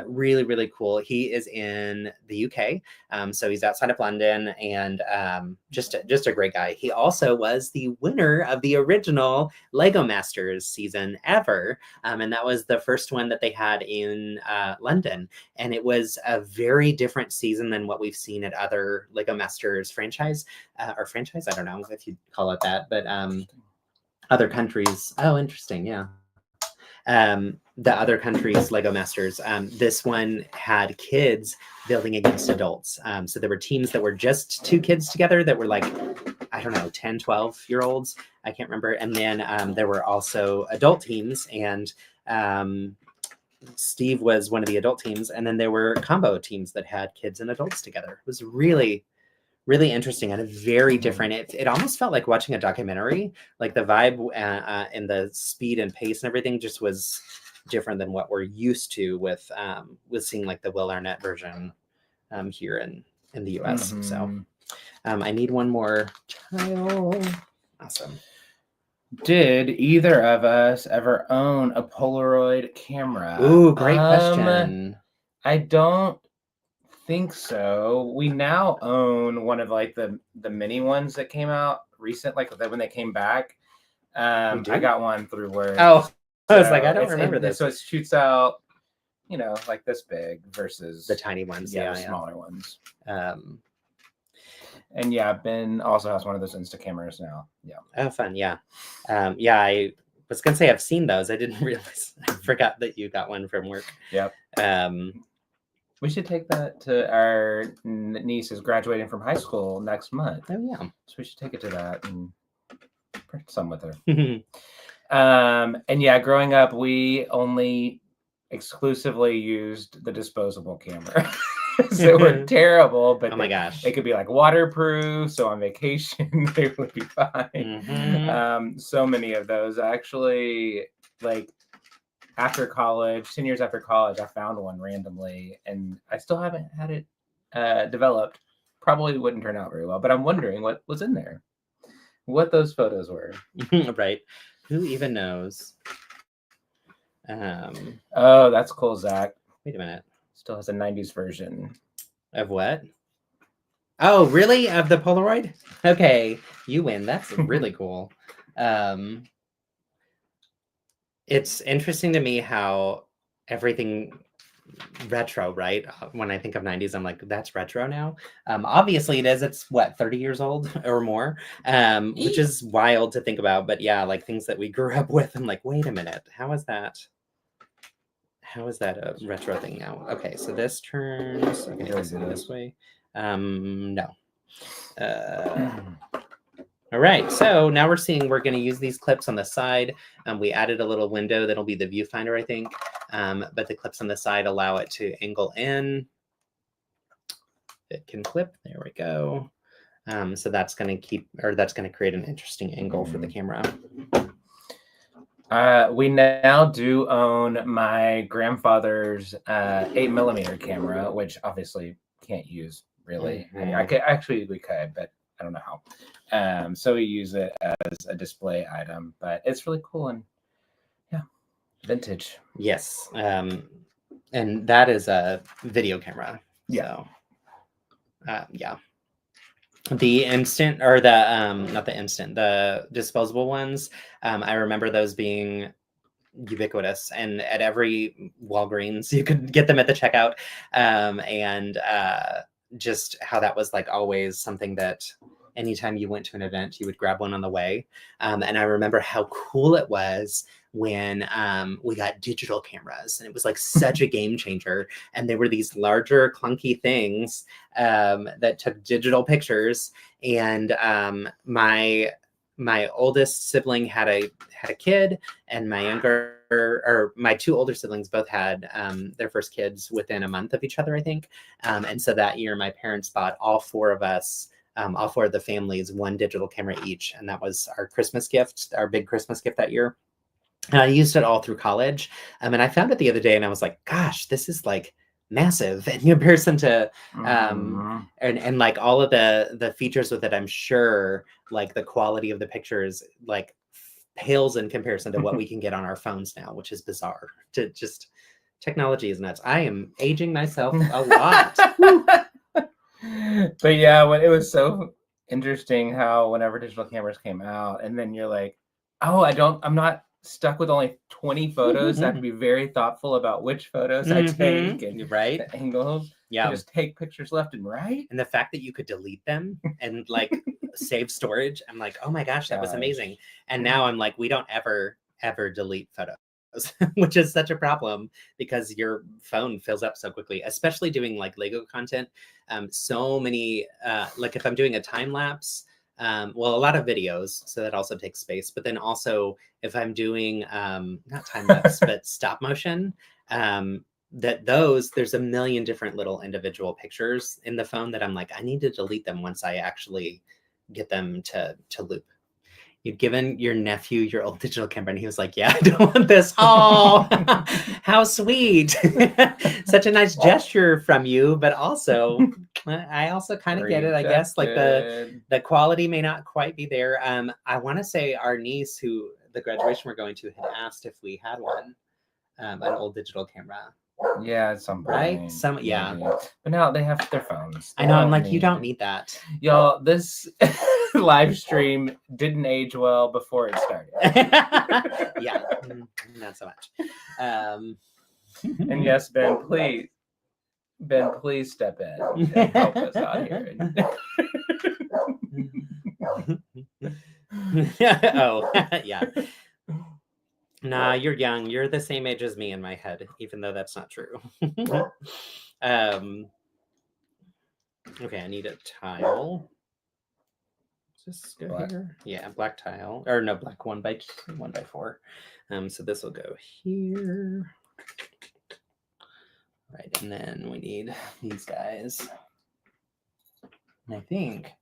Really, really cool. He is in the UK, so he's outside of London, and just a great guy. He also was the winner of the original LEGO Masters season ever, and that was the first one that they had in London. And it was a very different season than what we've seen at other LEGO Masters franchise. I don't know if you'd call it that, but other countries. Oh, interesting. Yeah. The other countries' LEGO Masters. This one had kids building against adults. So there were teams that were just 2 kids together that were like, I don't know, 10, 12-year-olds. I can't remember. And then there were also adult teams, and Steve was one of the adult teams. And then there were combo teams that had kids and adults together. It was really, really interesting and a very different. It almost felt like watching a documentary. Like the vibe and the speed and pace and everything just was different than what we're used to with seeing like the Will Arnett version here in the US. So I need one more tile. Awesome. Did either of us ever own a Polaroid camera? Ooh, great question. I don't think so. We now own one of like the mini ones that came out recent, like when they came back. I got one through work. Oh, I was like, I don't remember this. So it shoots out, like this big versus the tiny ones. Yeah, the smaller ones. And yeah, Ben also has one of those Insta cameras now. Yeah. Oh, fun. Yeah. I was gonna say I've seen those. I didn't realize. I forgot that you got one from work. Yep. We should take that to our niece is graduating from high school next month. Oh yeah. So we should take it to that and practice some with her. And yeah, growing up, we only exclusively used the disposable camera. So we're terrible, but oh my gosh, they could be like waterproof. So on vacation, they would be fine. So many of those actually, like after college, 10 years after college, I found one randomly, and I still haven't had it developed. Probably wouldn't turn out very well, but I'm wondering what was in there, what those photos were. Right. Who even knows? Oh, that's cool, Zach. Wait a minute. Still has a 90s version. Of what? Oh, really? Of the Polaroid? Okay, you win. That's really cool. It's interesting to me how everything retro, right? When I think of 90s, I'm like, that's retro now. Obviously it is. It's what, 30 years old or more, which is wild to think about. But yeah, like things that we grew up with. I'm like, wait a minute, how is that a retro thing now? Okay, so this turns. Okay, this way. No. All right, so now we're seeing we're going to use these clips on the side. We added a little window that'll be the viewfinder, I think. But the clips on the side allow it to angle in. It can clip. There we go. So that's going to create an interesting angle for the camera. We now do own my grandfather's 8mm camera, which obviously can't use really. We could, but I don't know how. So we use it as a display item, but it's really cool and yeah, vintage. Yes, and that is a video camera. Yeah. So, yeah. The instant, or the not the instant, the disposable ones. I remember those being ubiquitous, and at every Walgreens you could get them at the checkout, and just how that was like always something that anytime you went to an event you would grab one on the way. And I remember how cool it was when we got digital cameras, and it was like such a game changer. And they were these larger clunky things that took digital pictures. And my oldest sibling had a kid, and my two older siblings both had their first kids within a month of each other, I think. And so that year my parents bought all four of the families one digital camera each, and that was our Christmas gift, our big Christmas gift that year. And I used it all through college. And I found it the other day, and I was like, gosh, this is like massive in comparison to and like all of the features with it. I'm sure like the quality of the pictures like pales in comparison to what we can get on our phones now, which is bizarre. To just technology is nuts. I am aging myself a lot. But yeah, when it was so interesting how whenever digital cameras came out, and then you're like, oh, I'm not stuck with only 20 photos. I have to be very thoughtful about which photos I take and the angles. Yeah, just take pictures left and right. And the fact that you could delete them and like save storage, I'm like, oh my gosh, that was amazing. And now I'm like, we don't ever delete photos, which is such a problem because your phone fills up so quickly, especially doing like Lego content. So many, like if I'm doing a time lapse, well, a lot of videos, so that also takes space. But then also if I'm doing not time lapse, but stop motion, there's a million different little individual pictures in the phone that I'm like, I need to delete them once I actually get them to loop. You'd given your nephew your old digital camera, and he was like, yeah, I don't want this. Oh, how sweet. Such a nice gesture from you, but also I also kind of get it, I guess. Like the quality may not quite be there. I want to say our niece, who the graduation we're going to, had asked if we had one, an old digital camera. Yeah, at some point. Right? Yeah. But now they have their phones. I know, I'm like, you don't need that. Y'all, this live stream didn't age well before it started. Yeah, not so much. And yes, Ben, please step in and help us out here. Oh, yeah. Nah, you're young. You're the same age as me in my head, even though that's not true. Okay, I need a tile. Just go black. Here. Yeah, black tile. Or no, black 1x4. So this will go here. Right, and then we need these guys. And I think,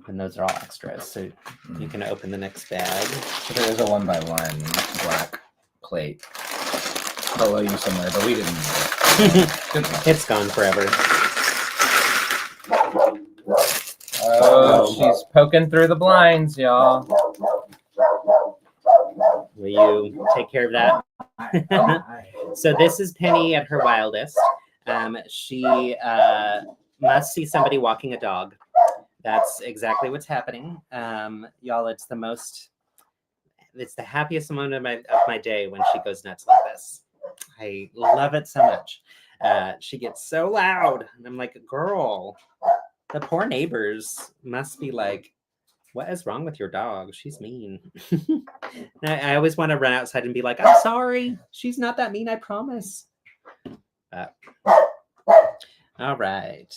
and those are all extras, so you can open the next bag. So there is a 1x1 black plate below you somewhere, but we didn't need it. It's gone forever. Oh, she's poking through the blinds, y'all. Will you take care of that? So this is Penny at her wildest. She must see somebody walking a dog. That's exactly what's happening. Y'all, it's the happiest moment of my day when she goes nuts like this. I love it so much. She gets so loud. And I'm like, girl, the poor neighbors must be like, what is wrong with your dog? She's mean. I always want to run outside and be like, I'm sorry. She's not that mean, I promise. All right.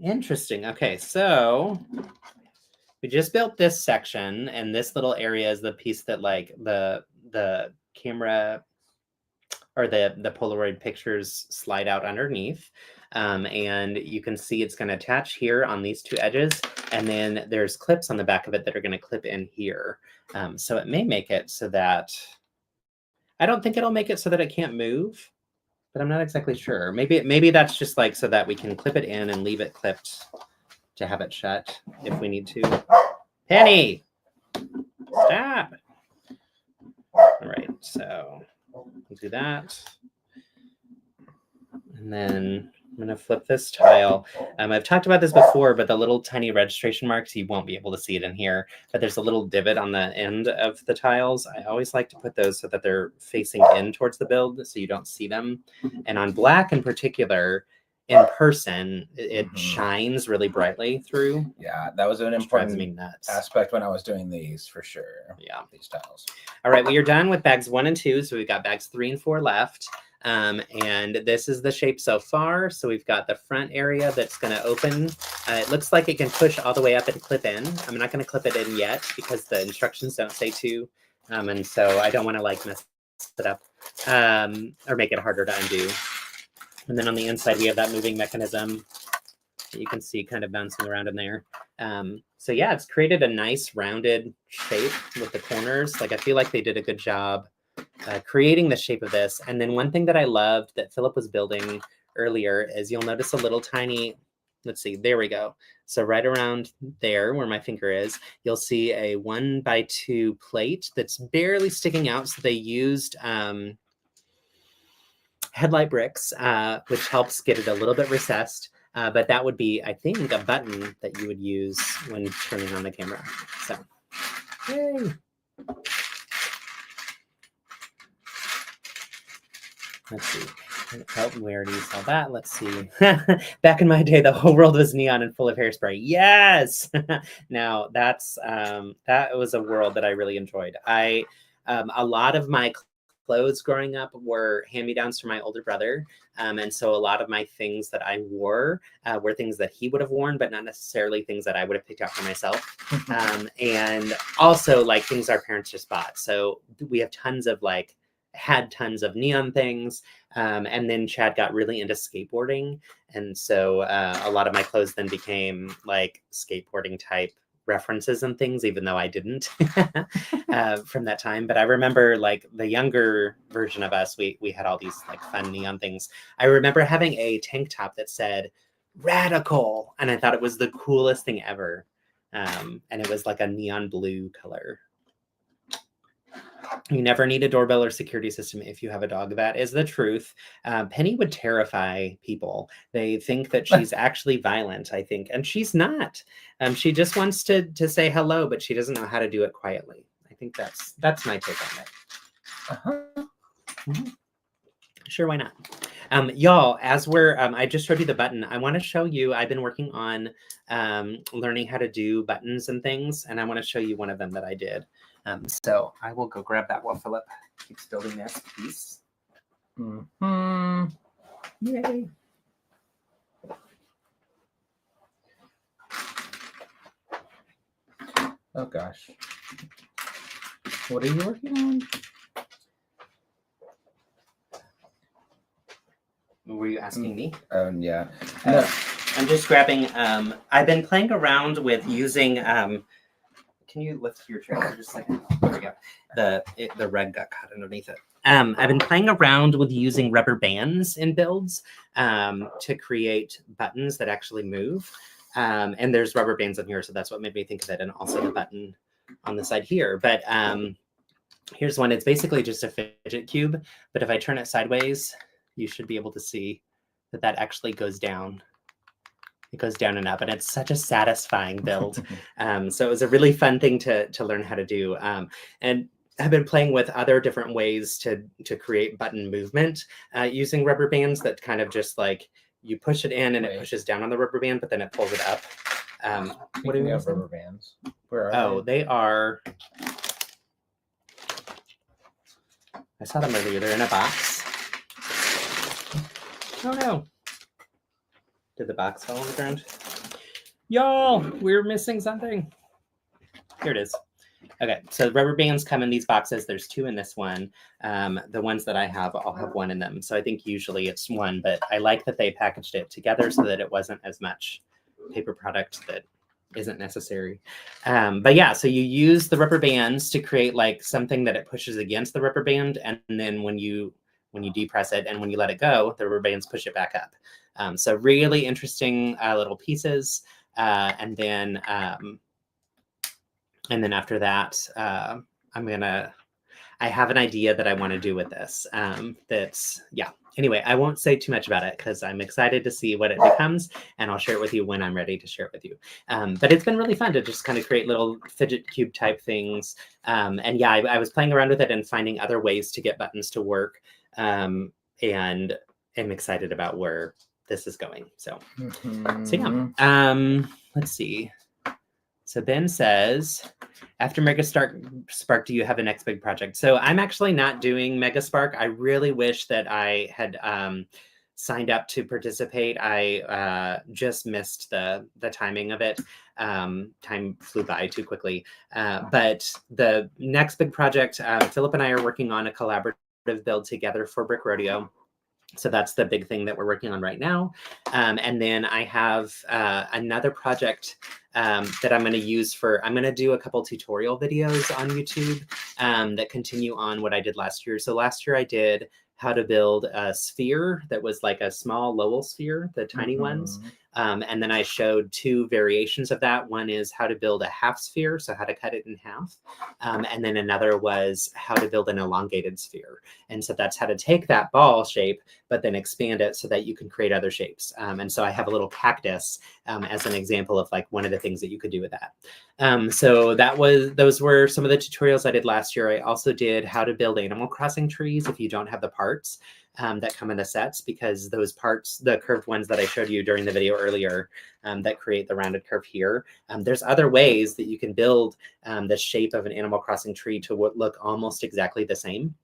Interesting. Okay, so we just built this section, and this little area is the piece that like the camera or the Polaroid pictures slide out underneath. And you can see it's going to attach here on these two edges. And then there's clips on the back of it that are going to clip in here. So it may make it so that, I don't think it'll make it so that it can't move, but I'm not exactly sure. Maybe that's just like so that we can clip it in and leave it clipped to have it shut if we need to. Penny, stop. All right, so we'll do that. And then I'm going to flip this tile. I've talked about this before, but the little tiny registration marks, you won't be able to see it in here, but there's a little divot on the end of the tiles. I always like to put those so that they're facing in towards the build so you don't see them. And on black in particular, in person, it shines really brightly through. Yeah, that was an important aspect when I was doing these for sure. Yeah, these tiles. All right, we are done with bags 1 and 2. So we've got bags 3 and 4 left. And this is the shape so far. So we've got the front area that's going to open. It looks like it can push all the way up and clip in. I'm not going to clip it in yet because the instructions don't say to. And so I don't want to like mess it up or make it harder to undo. And then on the inside, we have that moving mechanism that you can see kind of bouncing around in there. So yeah, it's created a nice rounded shape with the corners. Like I feel like they did a good job creating the shape of this. And then one thing that I loved that Phillip was building earlier is you'll notice a little tiny, let's see, there we go. So right around there where my finger is, you'll see a 1x2 plate that's barely sticking out. So they used headlight bricks, which helps get it a little bit recessed. But that would be, I think, a button that you would use when turning on the camera. So, yay. Let's see. Oh, we already saw that. Let's see. Back in my day, the whole world was neon and full of hairspray. Yes. Now that was a world that I really enjoyed. A lot of my clothes growing up were hand-me-downs from my older brother. And so a lot of my things that I wore were things that he would have worn, but not necessarily things that I would have picked out for myself. And also like things our parents just bought. So we have had tons of neon things. And then Chad got really into skateboarding. And so a lot of my clothes then became like skateboarding type references and things, even though I didn't from that time. But I remember like the younger version of us, we had all these like fun neon things. I remember having a tank top that said radical. And I thought it was the coolest thing ever. And it was like a neon blue color. You never need a doorbell or security system if you have a dog. That is the truth. Penny would terrify people. They think that she's actually violent, I think. And she's not. She just wants to say hello, but she doesn't know how to do it quietly. I think that's my take on it. Mm-hmm. Sure, why not? Y'all, as we're, I just showed you the button. I want to show you, I've been working on learning how to do buttons and things. And I want to show you one of them that I did. So I will go grab that while Phillip keeps building this piece. Yay. Oh gosh. What are you working on? Were you asking me? Yeah. No. I'm just grabbing, I've been playing around with using, can you lift your chair for just a second? There we go. The rug got caught underneath it. I've been playing around with using rubber bands in builds to create buttons that actually move. And there's rubber bands in here, so that's what made me think of it. And also the button on the side here. But Here's one. It's basically just a fidget cube, but if I turn it sideways, you should be able to see that that actually goes down. It goes down and up, and it's such a satisfying build. So it was a really fun thing to learn how to do. And I've been playing with other different ways to create button movement using rubber bands that kind of just like you push it in and it pushes down on the rubber band, but then it pulls it up. What do you have rubber bands? Where are they? They are. I saw them earlier. They're in a box. Oh no. Did the box fall on the ground? Y'all, we're missing something. Here it is. Okay, so rubber bands come in these boxes. There's 2 in this one. The ones that I have, I'll have 1 in them. So I think usually it's 1, but I like that they packaged it together so that it wasn't as much paper product that isn't necessary. But yeah, so you use the rubber bands to create like something that it pushes against the rubber band, and then when you depress it and when you let it go, the rubber bands push it back up. So really interesting little pieces. And then after that, I have an idea that I want to do with this. Anyway, I won't say too much about it because I'm excited to see what it becomes, and I'll share it with you when I'm ready to share it with you. But it's been really fun to just kind of create little fidget cube type things. And yeah, I was playing around with it and finding other ways to get buttons to work. And I'm excited about where this is going. So, let's see. So Ben says, after Mega Spark, do you have a next big project? So I'm actually not doing Mega Spark. I really wish that I had signed up to participate. I just missed the timing of it. Time flew by too quickly. But the next big project, Phillip and I are working on a collaborative build together for Brick Rodeo. So that's the big thing that we're working on right now. And then I have another project that I'm going to use I'm going to do a couple tutorial videos on YouTube that continue on what I did last year. So last year I did how to build a sphere that was like a small Lowell sphere, the tiny ones. And then I showed 2 variations of that. One is how to build a half sphere, so how to cut it in half. And then another was how to build an elongated sphere. And so that's how to take that ball shape, but then expand it so that you can create other shapes. And so I have a little cactus as an example of like one of the things that you could do with that. So those were some of the tutorials I did last year. I also did how to build Animal Crossing trees if you don't have the parts that come in the sets, because those parts, the curved ones that I showed you during the video earlier, that create the rounded curve here. There's other ways that you can build the shape of an Animal Crossing tree to look almost exactly the same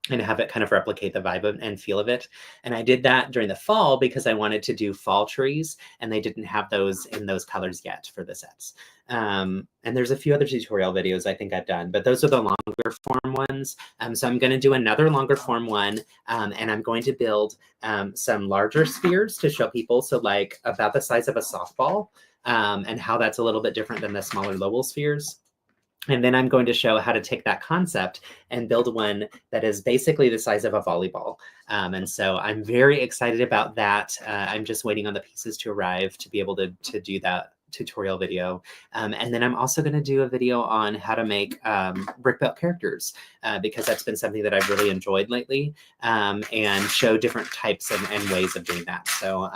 and have it kind of replicate the vibe and feel of it. And I did that during the fall because I wanted to do fall trees, and they didn't have those in those colors yet for the sets. And there's a few other tutorial videos I think I've done, but those are the longer form ones. So I'm going to do another longer form one, and I'm going to build some larger spheres to show people. So like about the size of a softball, and how that's a little bit different than the smaller Lowell spheres. And then I'm going to show how to take that concept and build one that is basically the size of a volleyball. And so I'm very excited about that. I'm just waiting on the pieces to arrive to be able to do that tutorial video. And then I'm also going to do a video on how to make brick built characters, because that's been something that I've really enjoyed lately, and show different types and ways of doing that. So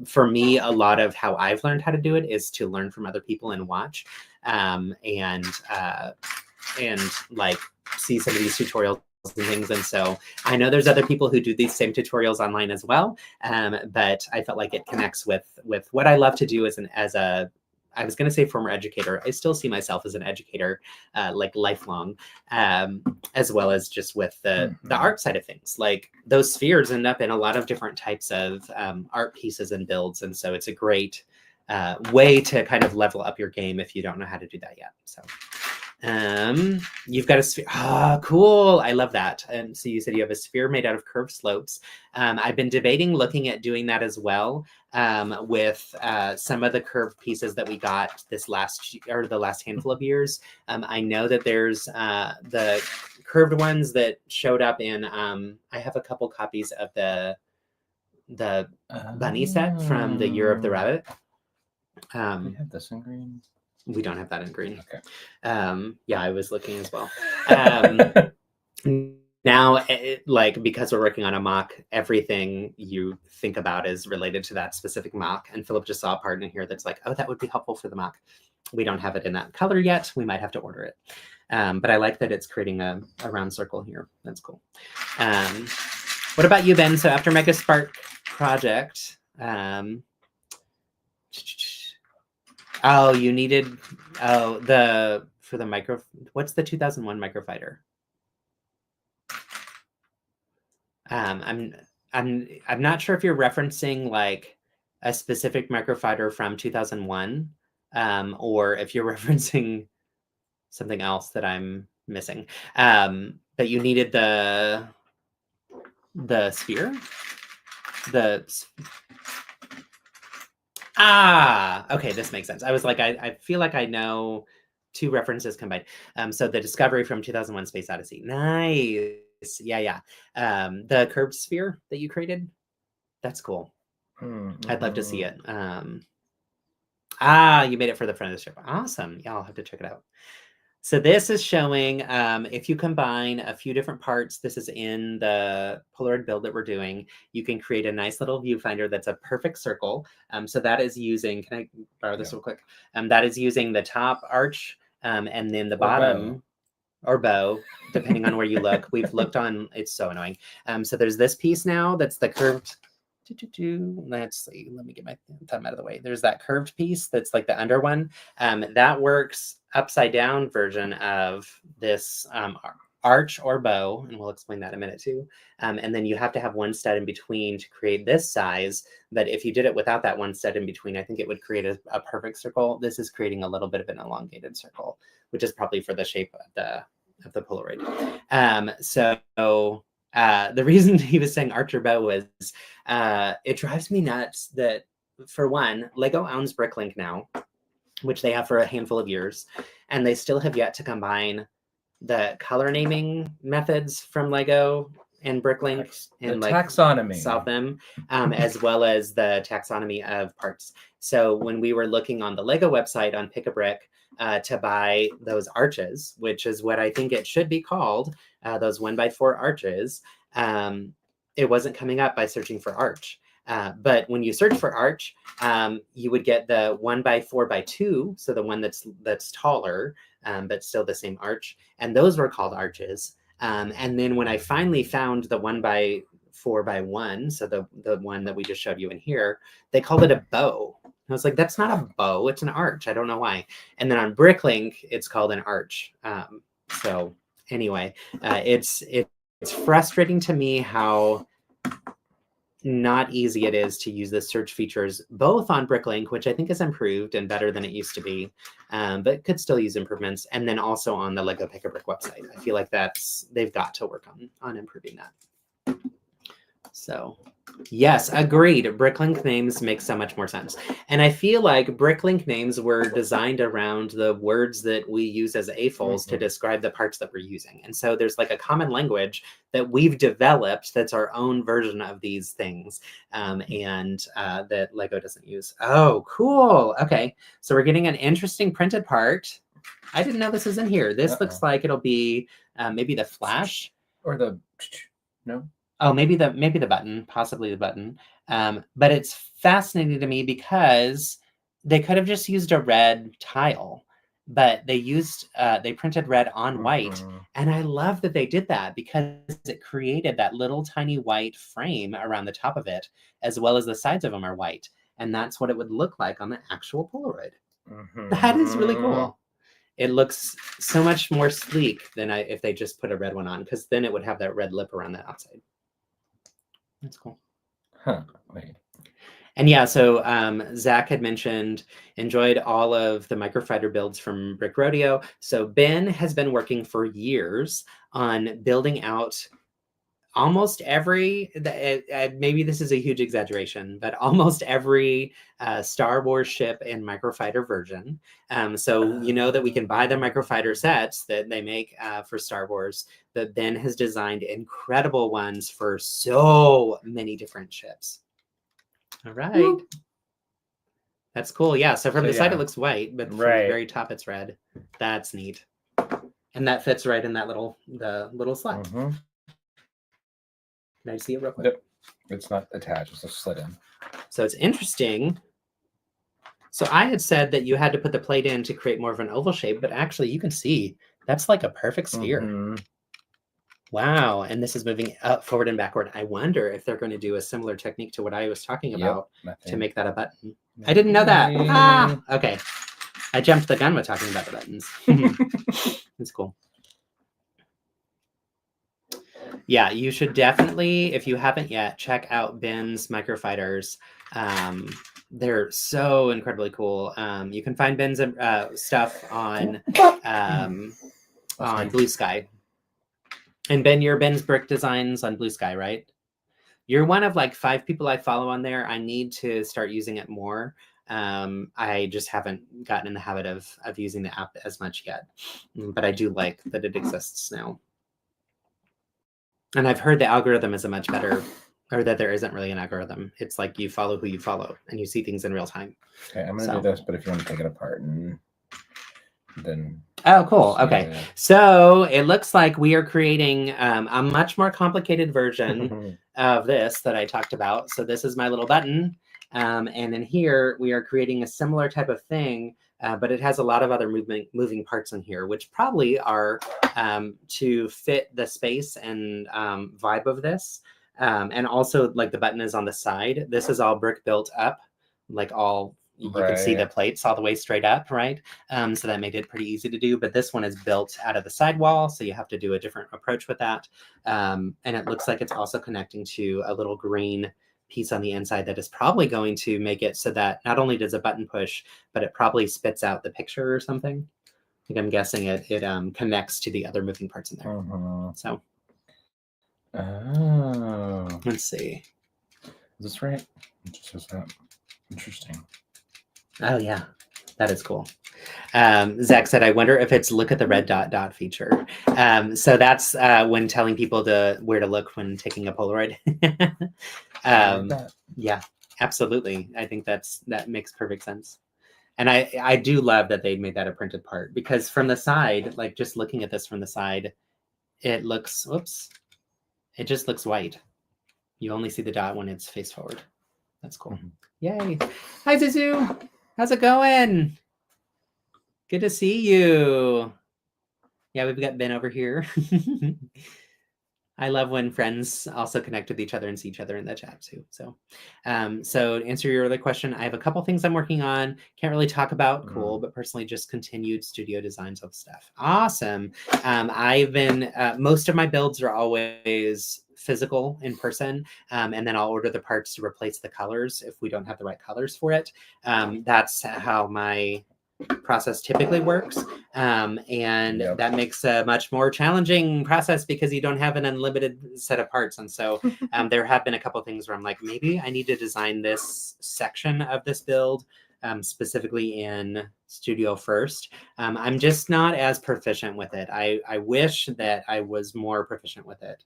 for me, a lot of how I've learned how to do it is to learn from other people and watch, and like see some of these tutorials and things. And so I know there's other people who do these same tutorials online as well, but I felt like it connects with what I love to do as a I was going to say former educator. I still see myself as an educator, like lifelong, as well as just with the art side of things. Like those spheres end up in a lot of different types of art pieces and builds. And so it's a great way to kind of level up your game if you don't know how to do that yet. So you've got a sphere. Ah, cool. I love that. So you said you have a sphere made out of curved slopes. I've been debating looking at doing that as well, with some of the curved pieces that we got the last handful of years. I know that there's the curved ones that showed up in, I have a couple copies of the bunny set from the Year of the Rabbit. We have this in green. We don't have that in green. Okay. Yeah, I was looking as well. Now, like, because we're working on a mock, everything you think about is related to that specific mock. And Phillip just saw a part in here that's like, oh, that would be helpful for the mock. We don't have it in that color yet. We might have to order it. But I like that it's creating a round circle here. That's cool. What about you, Ben? So after Mega Spark project, oh, you needed, for the micro, what's the 2001 microfighter? I'm not sure if you're referencing like a specific microfighter from 2001, or if you're referencing something else that I'm missing. But you needed the sphere, okay, this makes sense. I was like, I feel like I know two references combined. So the Discovery from 2001 Space Odyssey. Nice. Yeah. The curved sphere that you created, that's cool. I'd love to see it. You made it for the front of the ship. Awesome. Yeah, I'll have to check it out. So this is showing, if you combine a few different parts, this is in the Polaroid build that we're doing, you can create a nice little viewfinder that's a perfect circle. So that is using, can I borrow this real quick? That is using the top arch, and then the bottom, or bow, depending on where you look. We've looked on, it's so annoying. So there's this piece now that's the curved, let's see, let me get my thumb out of the way. There's that curved piece that's like the under one. That works upside down version of this arch or bow, and we'll explain that in a minute too. And then you have to have one stud in between to create this size. But if you did it without that one stud in between, I think it would create a perfect circle. This is creating a little bit of an elongated circle, which is probably for the shape of the Polaroid. The reason he was saying archer bow was it drives me nuts that, for one, LEGO owns BrickLink now, which they have for a handful of years, and they still have yet to combine the color naming methods from LEGO and BrickLink and like taxonomy, solve them, as well as the taxonomy of parts. So when we were looking on the LEGO website on Pick a Brick to buy those arches, which is what I think it should be called, those 1x4 arches, it wasn't coming up by searching for arch. But when you search for arch, you would get the 1x4x2, so the one that's taller, but still the same arch, and those were called arches. And then when I finally found the 1x4x1, so the one that we just showed you in here, they called it a bow. I was like, that's not a bow, it's an arch. I don't know why. And then on BrickLink, it's called an arch. So anyway, it's frustrating to me how not easy it is to use the search features both on BrickLink, which I think is improved and better than it used to be, but could still use improvements, and then also on the LEGO Pick a Brick website. I feel like they've got to work on improving that. So yes, agreed. BrickLink names make so much more sense. And I feel like BrickLink names were designed around the words that we use as AFOLs to describe the parts that we're using. And so there's like a common language that we've developed that's our own version of these things, and that LEGO doesn't use. Oh, cool. Okay. So we're getting an interesting printed part. I didn't know this was in here. This looks like it'll be maybe the flash. Or the, no? Oh, maybe the button, possibly the button. But it's fascinating to me because they could have just used a red tile, but they printed red on white. And I love that they did that because it created that little tiny white frame around the top of it, as well as the sides of them are white. And that's what it would look like on the actual Polaroid. That is really cool. It looks so much more sleek than if they just put a red one on, because then it would have that red lip around the outside. That's cool. Wait. And yeah, so Zach had mentioned, enjoyed all of the microfighter builds from Brick Rodeo. So Ben has been working for years on building out almost every, maybe this is a huge exaggeration, but almost every Star Wars ship and microfighter version. So you know that we can buy the microfighter sets that they make for Star Wars, but Ben has designed incredible ones for so many different ships. All right. That's cool. Yeah. So from the side, yeah. it looks white, but from the Right. very top, it's red. That's neat. And that fits right in that the little slot. Mm-hmm. Can I see it real quick? Yep. It's not attached, it's just slid in. So it's interesting. So I had said that you had to put the plate in to create more of an oval shape, but actually you can see that's like a perfect sphere. Mm-hmm. Wow. And this is moving up, forward, and backward. I wonder if they're going to do a similar technique to what I was talking about to make that a button. I didn't know that. Ah, okay. I jumped the gun with talking about the buttons. That's cool. Yeah, you should definitely, if you haven't yet, check out Ben's Microfighters. They're so incredibly cool. You can find Ben's stuff on Blue Sky. And Ben, you're Ben's Brick Designs on Blue Sky, right? You're one of like 5 people I follow on there. I need to start using it more. I just haven't gotten in the habit of using the app as much yet, but I do like that it exists now. And I've heard the algorithm is a much better, or that there isn't really an algorithm. It's like you follow who you follow and you see things in real time. Okay, I'm going to do this, but if you want to take it apart and then... Oh, cool. Okay. Yeah. So it looks like we are creating a much more complicated version of this that I talked about. So this is my little button. And in here, we are creating a similar type of thing, but it has a lot of other moving parts in here, which probably are to fit the space and vibe of this. And also, like, the button is on the side. This is all brick built up, like all... You can see the plates all the way straight up, right? So that made it pretty easy to do. But this one is built out of the sidewall, so you have to do a different approach with that. And it looks like it's also connecting to a little green piece on the inside that is probably going to make it so that not only does a button push, but it probably spits out the picture or something. I think I'm guessing it connects to the other moving parts in there. So, let's see. Is this right? It just says that. Interesting. Oh, yeah. That is cool. Zach said, I wonder if it's look at the red dot feature. So that's when telling people where to look when taking a Polaroid. Yeah, absolutely. I think that makes perfect sense. And I do love that they made that a printed part, because from the side, like just looking at this from the side, it looks, it just looks white. You only see the dot when it's face forward. That's cool. Yay. Hi, Zuzu. How's it going? Good to see you. Yeah, we've got Ben over here. I love when friends also connect with each other and see each other in the chat too. So to answer your other question, I have a couple things I'm working on. Can't really talk about cool, but personally just continued studio designs of stuff. Awesome. I've been, most of my builds are always physical in person, and then I'll order the parts to replace the colors if we don't have the right colors for it. That's how my process typically works, and that makes a much more challenging process because you don't have an unlimited set of parts. And so there have been a couple of things where I'm like, maybe I need to design this section of this build specifically in Studio first. I'm just not as proficient with it. I wish that I was more proficient with it.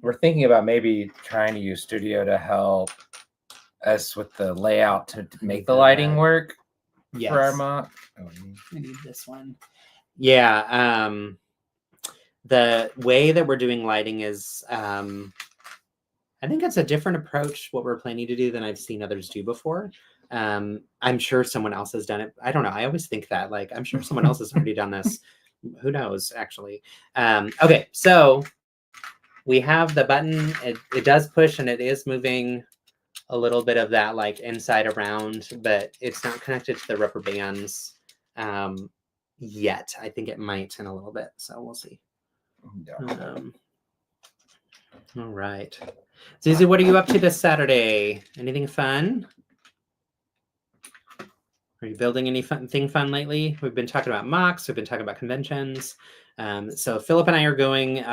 We're thinking about maybe trying to use Studio to help us with the layout to make the lighting work. Yes. For our mock. I need this one. Yeah. The way that we're doing lighting is, I think it's a different approach, what we're planning to do, than I've seen others do before. I'm sure someone else has done it. I don't know. I always think that, like, I'm sure someone else has already done this. Who knows, actually. Okay, so we have the button. It does push, and it is moving a little bit of that like inside around, but it's not connected to the rubber bands yet. I think it might in a little bit, so we'll see. All right. Zuzu, what are you up to this Saturday? Anything fun? Are you building anything fun lately? We've been talking about mocks. We've been talking about conventions. So Phillip and I are going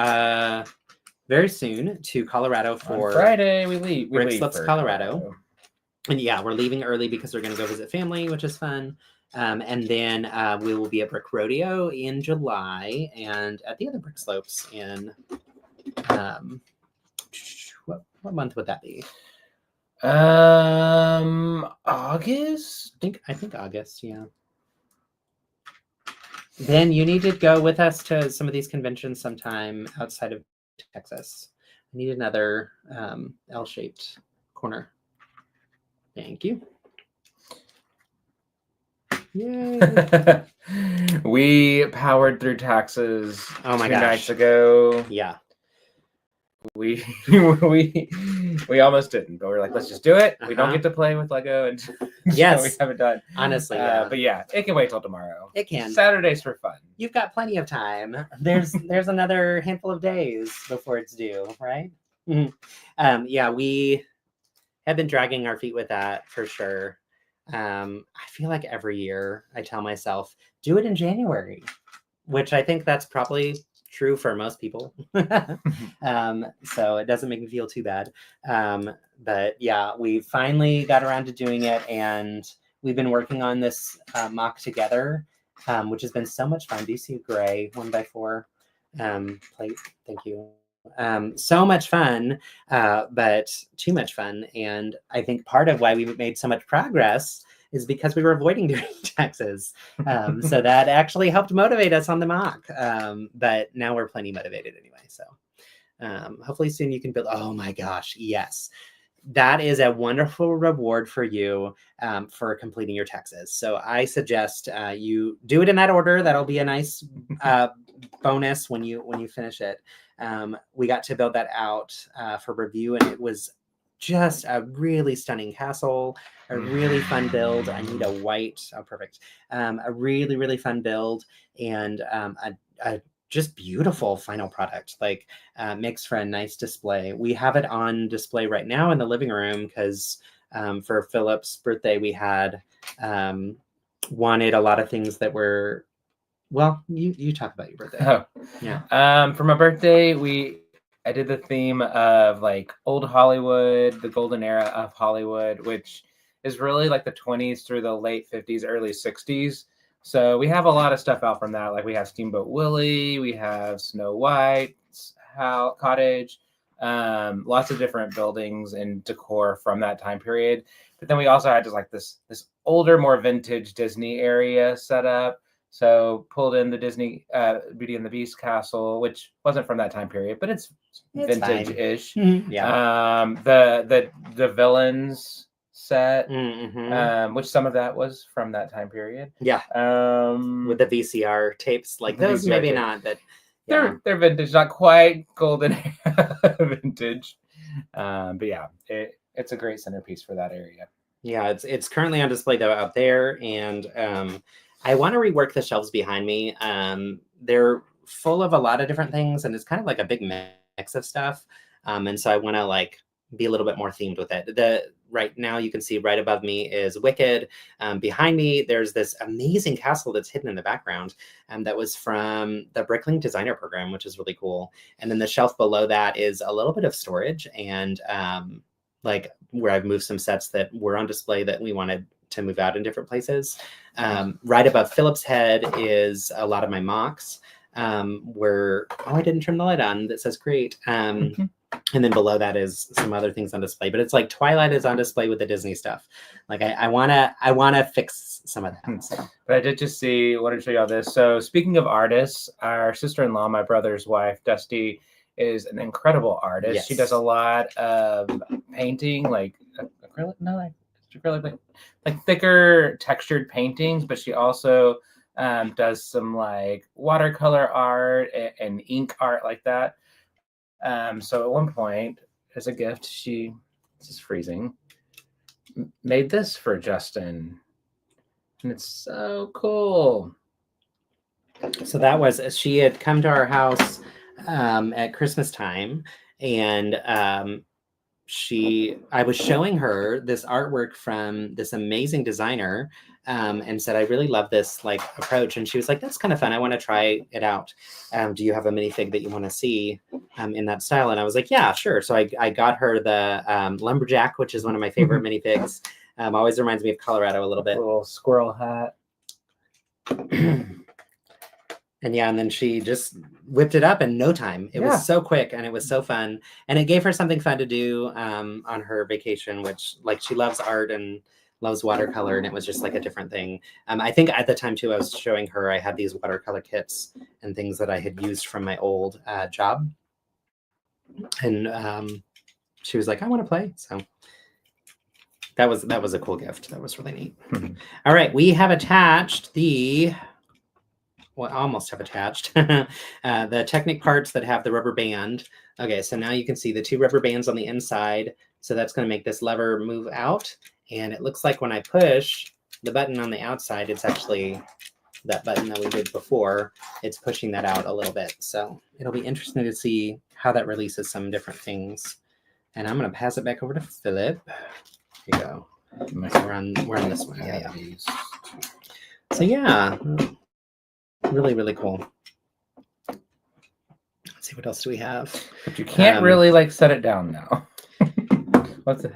very soon to Colorado for on Friday. We leave BrickSlopes Colorado. And yeah, we're leaving early because we're going to go visit family, which is fun. And then we will be at Brick Rodeo in July and at the other BrickSlopes in, what month would that be? August. August. I think August, yeah. Then you need to go with us to some of these conventions sometime outside of Texas. I need another L-shaped corner. Thank you. Yay. We powered through taxes Oh my 2 gosh. nights ago. Yeah. We almost didn't, but we're like, let's just do it. We don't get to play with Lego, and yes, we haven't done. Honestly, yeah. But yeah, it can wait till tomorrow. It can. Saturdays for fun. You've got plenty of time. There's another handful of days before it's due, right? Yeah, we have been dragging our feet with that for sure. I feel like every year I tell myself, do it in January, which I think that's probably true for most people. So it doesn't make me feel too bad. But yeah, we finally got around to doing it, and we've been working on this mock together, which has been so much fun. Do you see gray 1x4 plate? Thank you. So much fun, but too much fun. And I think part of why we made so much progress is because we were avoiding doing taxes. So that actually helped motivate us on the mock. But now we're plenty motivated anyway. So hopefully soon you can build. Oh my gosh, yes. That is a wonderful reward for you for completing your taxes. So I suggest you do it in that order. That'll be a nice bonus when you finish it. We got to build that out for review, and it was just a really stunning castle, a really fun build. I need a white. Oh, perfect. A really, really fun build, and a just beautiful final product. Like makes for a nice display. We have it on display right now in the living room because for Philip's birthday, we had wanted a lot of things that were. Well, you talk about your birthday. Oh, yeah. For my birthday, I did the theme of like old Hollywood, the golden era of Hollywood, which is really like the 20s through the late 50s, early 60s. So we have a lot of stuff out from that. Like we have Steamboat Willie, we have Snow White's cottage, lots of different buildings and decor from that time period. But then we also had just like this older, more vintage Disney area set up. So pulled in the Disney Beauty and the Beast castle, which wasn't from that time period, but it's vintage-ish. Yeah. The villains set, which some of that was from that time period. Yeah. With the VCR tapes, like those, maybe tapes. Not, but yeah. They're vintage, not quite golden vintage. But yeah, it's a great centerpiece for that area. Yeah, it's currently on display though out there, and I want to rework the shelves behind me. They're full of a lot of different things, and it's kind of like a big mix of stuff. And so I want to like be a little bit more themed with it. Right now you can see right above me is Wicked. Behind me, there's this amazing castle that's hidden in the background. That was from the Bricklink Designer Program, which is really cool. And then the shelf below that is a little bit of storage and like where I've moved some sets that were on display that we wanted to move out in different places. Right above Philip's head is a lot of my mocks where, I didn't turn the light on that says create. And then below that is some other things on display, but it's like Twilight is on display with the Disney stuff. Like I wanna fix some of that. So. But I did just wanted to show you all this. So speaking of artists, our sister-in-law, my brother's wife, Dusty, is an incredible artist. Yes. She does a lot of painting, like acrylic, like thicker textured paintings, but she also does some like watercolor art and ink art like that. So at one point, as a gift, this is freezing, made this for Justin. And it's so cool. So that was, she had come to our house at Christmas time, and I was showing her this artwork from this amazing designer and said, I really love this like approach. And she was like, that's kind of fun. I want to try it out. Do you have a minifig that you want to see in that style? And I was like, yeah, sure. So I got her the Lumberjack, which is one of my favorite minifigs. Always reminds me of Colorado a little bit. A little squirrel hat. And yeah, and then she just whipped it up in no time. It was so quick and it was so fun. And it gave her something fun to do on her vacation, which like she loves art and loves watercolor, and it was just like a different thing. I think at the time too, I was showing her I had these watercolor kits and things that I had used from my old job, and she was like, "I want to play." So that was a cool gift. That was really neat. All right, we have attached almost have attached the Technic parts that have the rubber band. Okay, so now you can see the 2 rubber bands on the inside. So that's going to make this lever move out. And it looks like when I push the button on the outside, it's actually that button that we did before. It's pushing that out a little bit. So it'll be interesting to see how that releases some different things. And I'm going to pass it back over to Phillip. Here you go. We're on this one. Yeah. So yeah, really, really cool. Let's see, what else do we have? But you can't really like set it down now.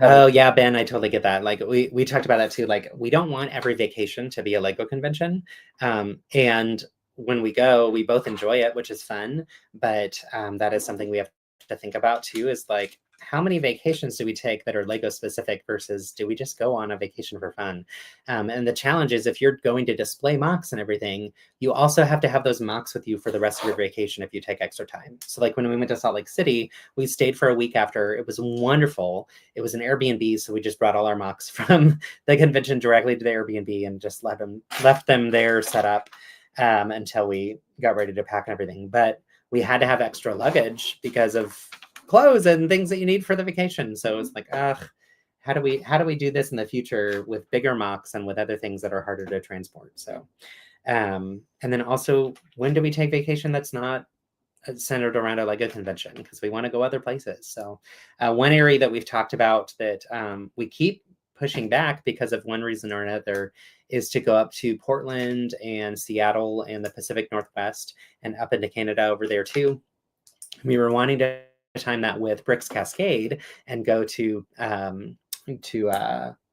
Oh yeah, Ben, I totally get that. Like we talked about that too. Like we don't want every vacation to be a LEGO convention. And when we go, we both enjoy it, which is fun. But that is something we have to think about too, is like, how many vacations do we take that are LEGO specific versus do we just go on a vacation for fun? And the challenge is, if you're going to display mocks and everything, you also have to have those mocks with you for the rest of your vacation if you take extra time. So like when we went to Salt Lake City, we stayed for a week after. It was wonderful. It was an Airbnb, so we just brought all our mocks from the convention directly to the Airbnb and just left them there set up until we got ready to pack and everything. But we had to have extra luggage because of clothes and things that you need for the vacation. So it's like, how do we do this in the future with bigger mocks and with other things that are harder to transport? So, and then also, when do we take vacation that's not centered around a LEGO convention? Because we want to go other places. So one area that we've talked about that we keep pushing back because of one reason or another is to go up to Portland and Seattle and the Pacific Northwest and up into Canada over there too. We were wanting to time that with Bricks Cascade and go to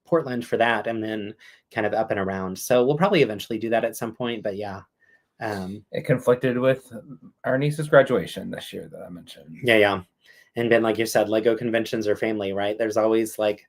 Portland for that, and then kind of up and around. So we'll probably eventually do that at some point. But yeah, it conflicted with our niece's graduation this year that I mentioned. Yeah. And Ben, like you said, LEGO conventions are family, right? There's always like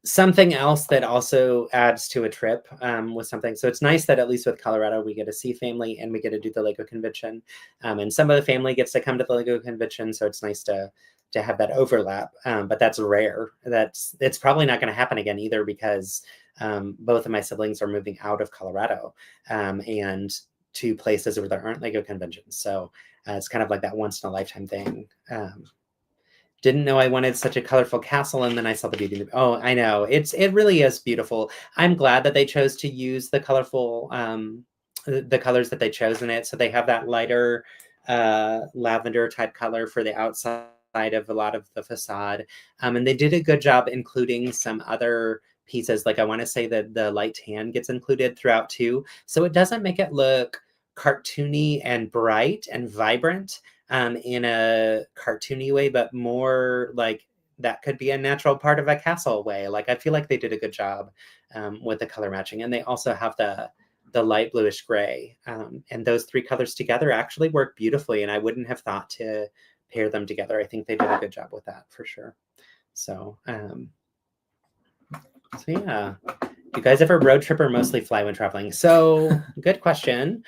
something else that also adds to a trip with something. So it's nice that at least with Colorado, we get to see family and we get to do the LEGO convention. And some of the family gets to come to the LEGO convention. So it's nice to have that overlap. But that's rare. It's probably not going to happen again either, because both of my siblings are moving out of Colorado and to places where there aren't LEGO conventions. So it's kind of like that once in a lifetime thing. Didn't know I wanted such a colorful castle, and then I saw the beauty. Oh, I know. It really is beautiful. I'm glad that they chose to use the colorful, the colors that they chose in it. So they have that lighter lavender type color for the outside of a lot of the facade. And they did a good job including some other pieces. Like I want to say that the light tan gets included throughout too. So it doesn't make it look cartoony and bright and vibrant in a cartoony way, but more like that could be a natural part of a castle way. Like I feel like they did a good job with the color matching. And they also have the light bluish gray. And those 3 colors together actually work beautifully. And I wouldn't have thought to pair them together. I think they did a good job with that for sure. So, so yeah. You guys ever road trip or mostly fly when traveling? So good question.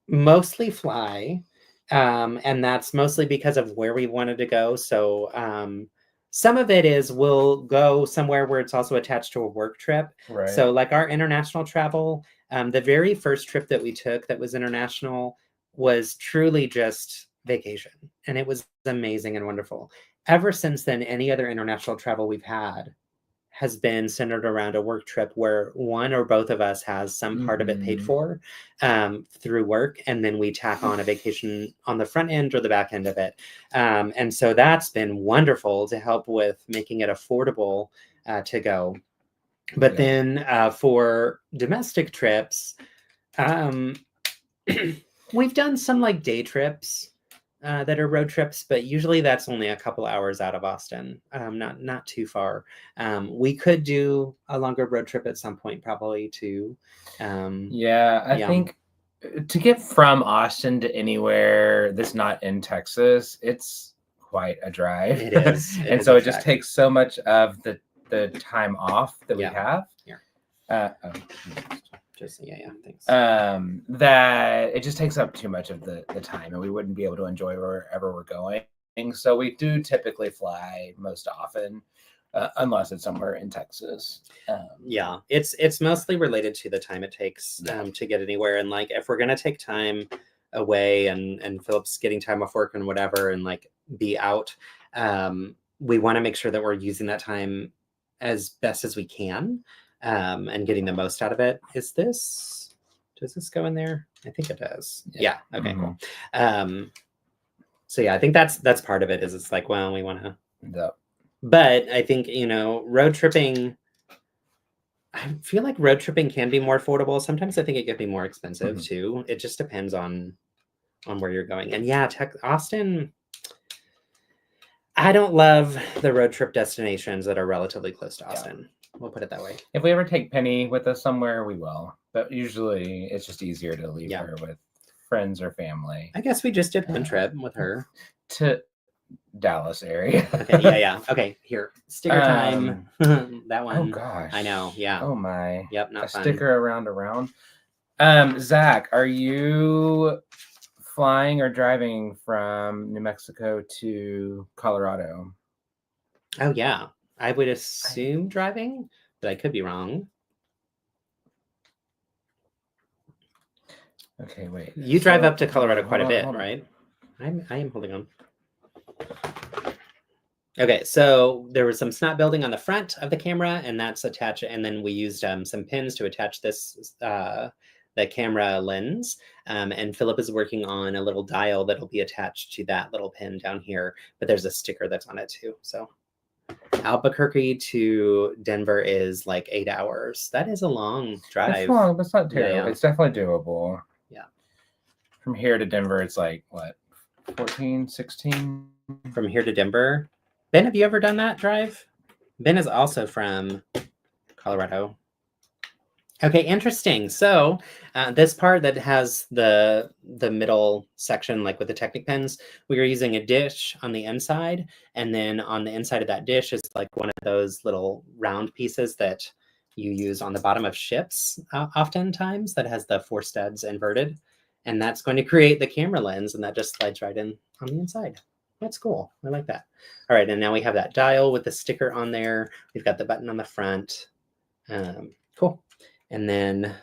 Mostly fly. And that's mostly because of where we wanted to go. So some of it is we'll go somewhere where it's also attached to a work trip. Right. So like our international travel, the very first trip that we took that was international was truly just vacation. And it was amazing and wonderful. Ever since then, any other international travel we've had has been centered around a work trip where one or both of us has some part of it paid for through work. And then we tack on a vacation on the front end or the back end of it. And so that's been wonderful to help with making it affordable to go. But then for domestic trips, we've done some like day trips that are road trips, but usually that's only a couple hours out of Austin, not too far. We could do a longer road trip at some point, probably too. I think to get from Austin to anywhere that's not in Texas, it's quite a drive. It is. And so it just takes so much of the the time off that we have. Here. Oh. Just thanks. That it just takes up too much of the time, and we wouldn't be able to enjoy wherever we're going. So we do typically fly most often, unless it's somewhere in Texas. Yeah, it's mostly related to the time it takes to get anywhere, and like if we're gonna take time away, and Phillip's getting time off work and whatever, and like be out, we want to make sure that we're using that time as best as we can, and getting the most out of it. Does this go in there? I think it does. Yeah. Okay, cool. So yeah, I think that's part of it, is it's like, well, we want to. Yep. But I think, road tripping, I feel like road tripping can be more affordable. Sometimes I think it can be more expensive too. It just depends on where you're going. And yeah, Austin, I don't love the road trip destinations that are relatively close to Austin. We'll put it that way. If we ever take Penny with us somewhere, we will. But usually it's just easier to leave her with friends or family. I guess we just did one trip with her. To Dallas area. Okay, yeah. Okay, here. Sticker time. That one. Oh gosh. I know, yeah. Oh my. Yep, not fun. Sticker around. Zach, are you flying or driving from New Mexico to Colorado? Oh yeah. I would assume driving, but I could be wrong. Okay, wait. You drive up to Colorado quite a bit, right? I am holding on. Okay, so there was some snap building on the front of the camera, and that's attached. And then we used some pins to attach this the camera lens. And Phillip is working on a little dial that'll be attached to that little pin down here. But there's a sticker that's on it too. So Albuquerque to Denver is like 8 hours. That is a long drive. It's long, but it's not terrible. Yeah. It's definitely doable. Yeah. From here to Denver, it's like, what, 14, 16? From here to Denver. Ben, have you ever done that drive? Ben is also from Colorado. Okay, interesting. So this part that has the middle section, like with the Technic pens, we are using a dish on the inside, and then on the inside of that dish is like one of those little round pieces that you use on the bottom of ships oftentimes, that has the 4 studs inverted, and that's going to create the camera lens, and that just slides right in on the inside. That's cool. I like that. All right, and now we have that dial with the sticker on there. We've got the button on the front. Cool. And then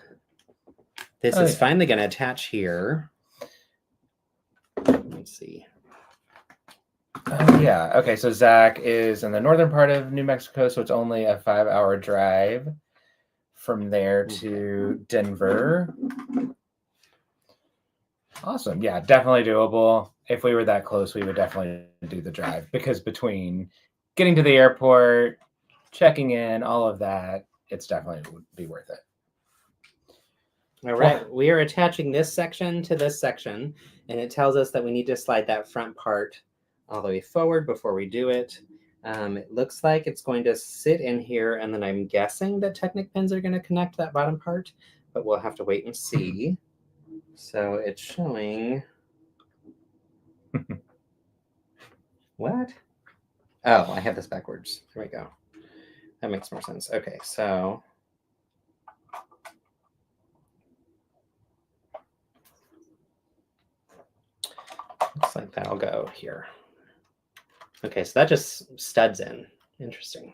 this is finally going to attach here. Let's see. Oh, yeah. Okay, so Zach is in the northern part of New Mexico, so it's only a 5-hour drive from there to Denver. Awesome. Yeah, definitely doable. If we were that close, we would definitely do the drive, because between getting to the airport, checking in, all of that, it's definitely would be worth it. All right, we are attaching this section to this section, and it tells us that we need to slide that front part all the way forward before we do it. It looks like it's going to sit in here, and then I'm guessing that Technic pins are going to connect that bottom part, but we'll have to wait and see. So it's showing... What? Oh, I have this backwards. There we go. That makes more sense. Okay, so... looks like that'll go here. Okay, so that just studs in. Interesting.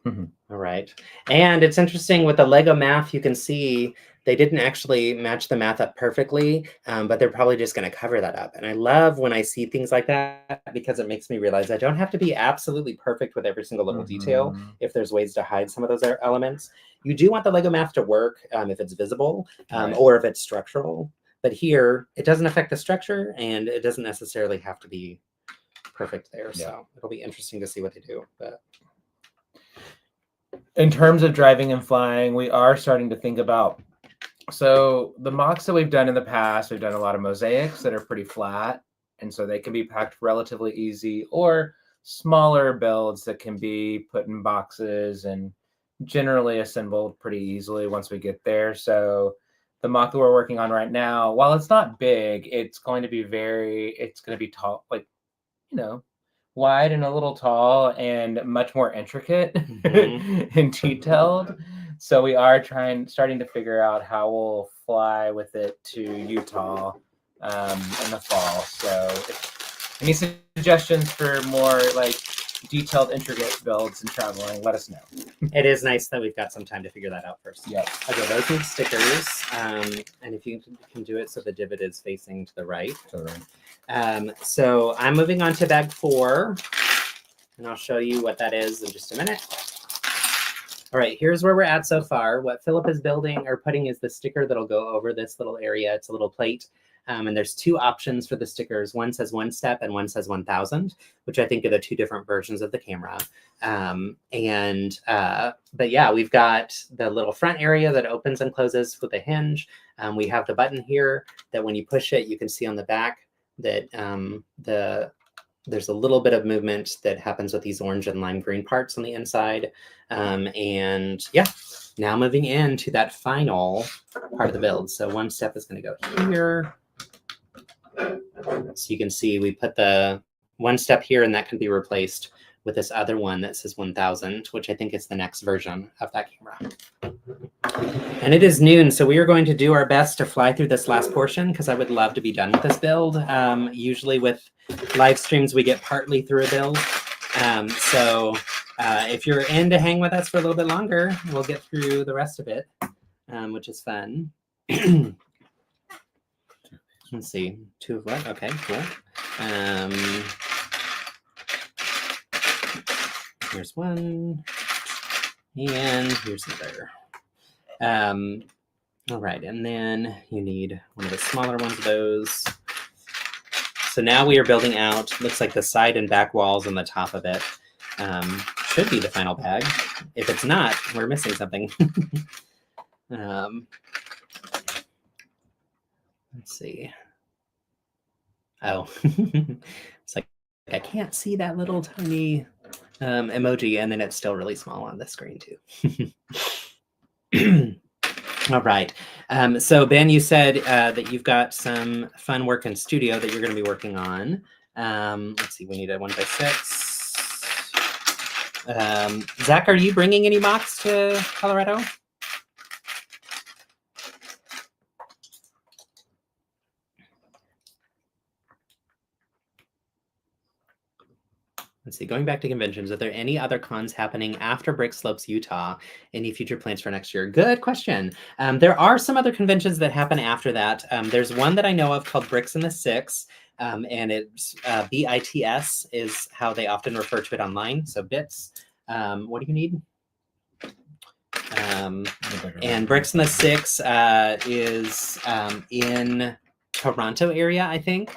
All right. And it's interesting with the Lego math, you can see they didn't actually match the math up perfectly, but they're probably just going to cover that up. And I love when I see things like that, because it makes me realize I don't have to be absolutely perfect with every single little detail if there's ways to hide some of those elements. You do want the Lego math to work if it's visible or if it's structural. But here, it doesn't affect the structure, and it doesn't necessarily have to be perfect there. Yeah. So it'll be interesting to see what they do. But in terms of driving and flying, we are starting to think about, so the mocks that we've done in the past, we've done a lot of mosaics that are pretty flat, and so they can be packed relatively easy, or smaller builds that can be put in boxes and generally assembled pretty easily once we get there. So the mock that we're working on right now, while it's not big, it's going to be tall, like, wide and a little tall and much more intricate and detailed. So we are starting to figure out how we'll fly with it to Utah in the fall. So if any suggestions for more like detailed, intricate builds and traveling, let us know. It is nice that we've got some time to figure that out first. Yeah. Okay, those need stickers. And if you can do it so the divot is facing to the right. So I'm moving on to bag 4, and I'll show you what that is in just a minute. All right, here's where we're at so far. What Phillip is building or putting is the sticker that'll go over this little area. It's a little plate. And there's 2 options for the stickers. One says 1 step and one says 1000, which I think are the 2 different versions of the camera. But yeah, we've got the little front area that opens and closes with a hinge. We have the button here that when you push it, you can see on the back that there's a little bit of movement that happens with these orange and lime green parts on the inside. And yeah, now moving into that final part of the build. So 1 step is going to go here. So you can see we put the 1 step here, and that can be replaced with this other one that says 1000, which I think is the next version of that camera. And it is noon, so we are going to do our best to fly through this last portion because I would love to be done with this build. Usually with live streams, we get partly through a build. If you're in to hang with us for a little bit longer, we'll get through the rest of it, which is fun. Let's see, 2 of what? Okay, cool. Here's 1, and here's another. All right, and then you need one of the smaller ones of those. So now we are building out, looks like the side and back walls on the top of it. Should be the final bag. If it's not, we're missing something. Let's see. Oh, it's like I can't see that little tiny emoji, and then it's still really small on the screen too. All right. So Ben, you said that you've got some fun work in studio that you're going to be working on. Let's see, we need a 1x6. Zach, are you bringing any mocks to Colorado? Let's see, going back to conventions, are there any other cons happening after BrickSlopes Utah? Any future plans for next year? Good question. There are some other conventions that happen after that. There's one that I know of called Bricks in the Six, and it's BITS is how they often refer to it online. So bits. What do you need? And Bricks in the Six is in Toronto area, I think.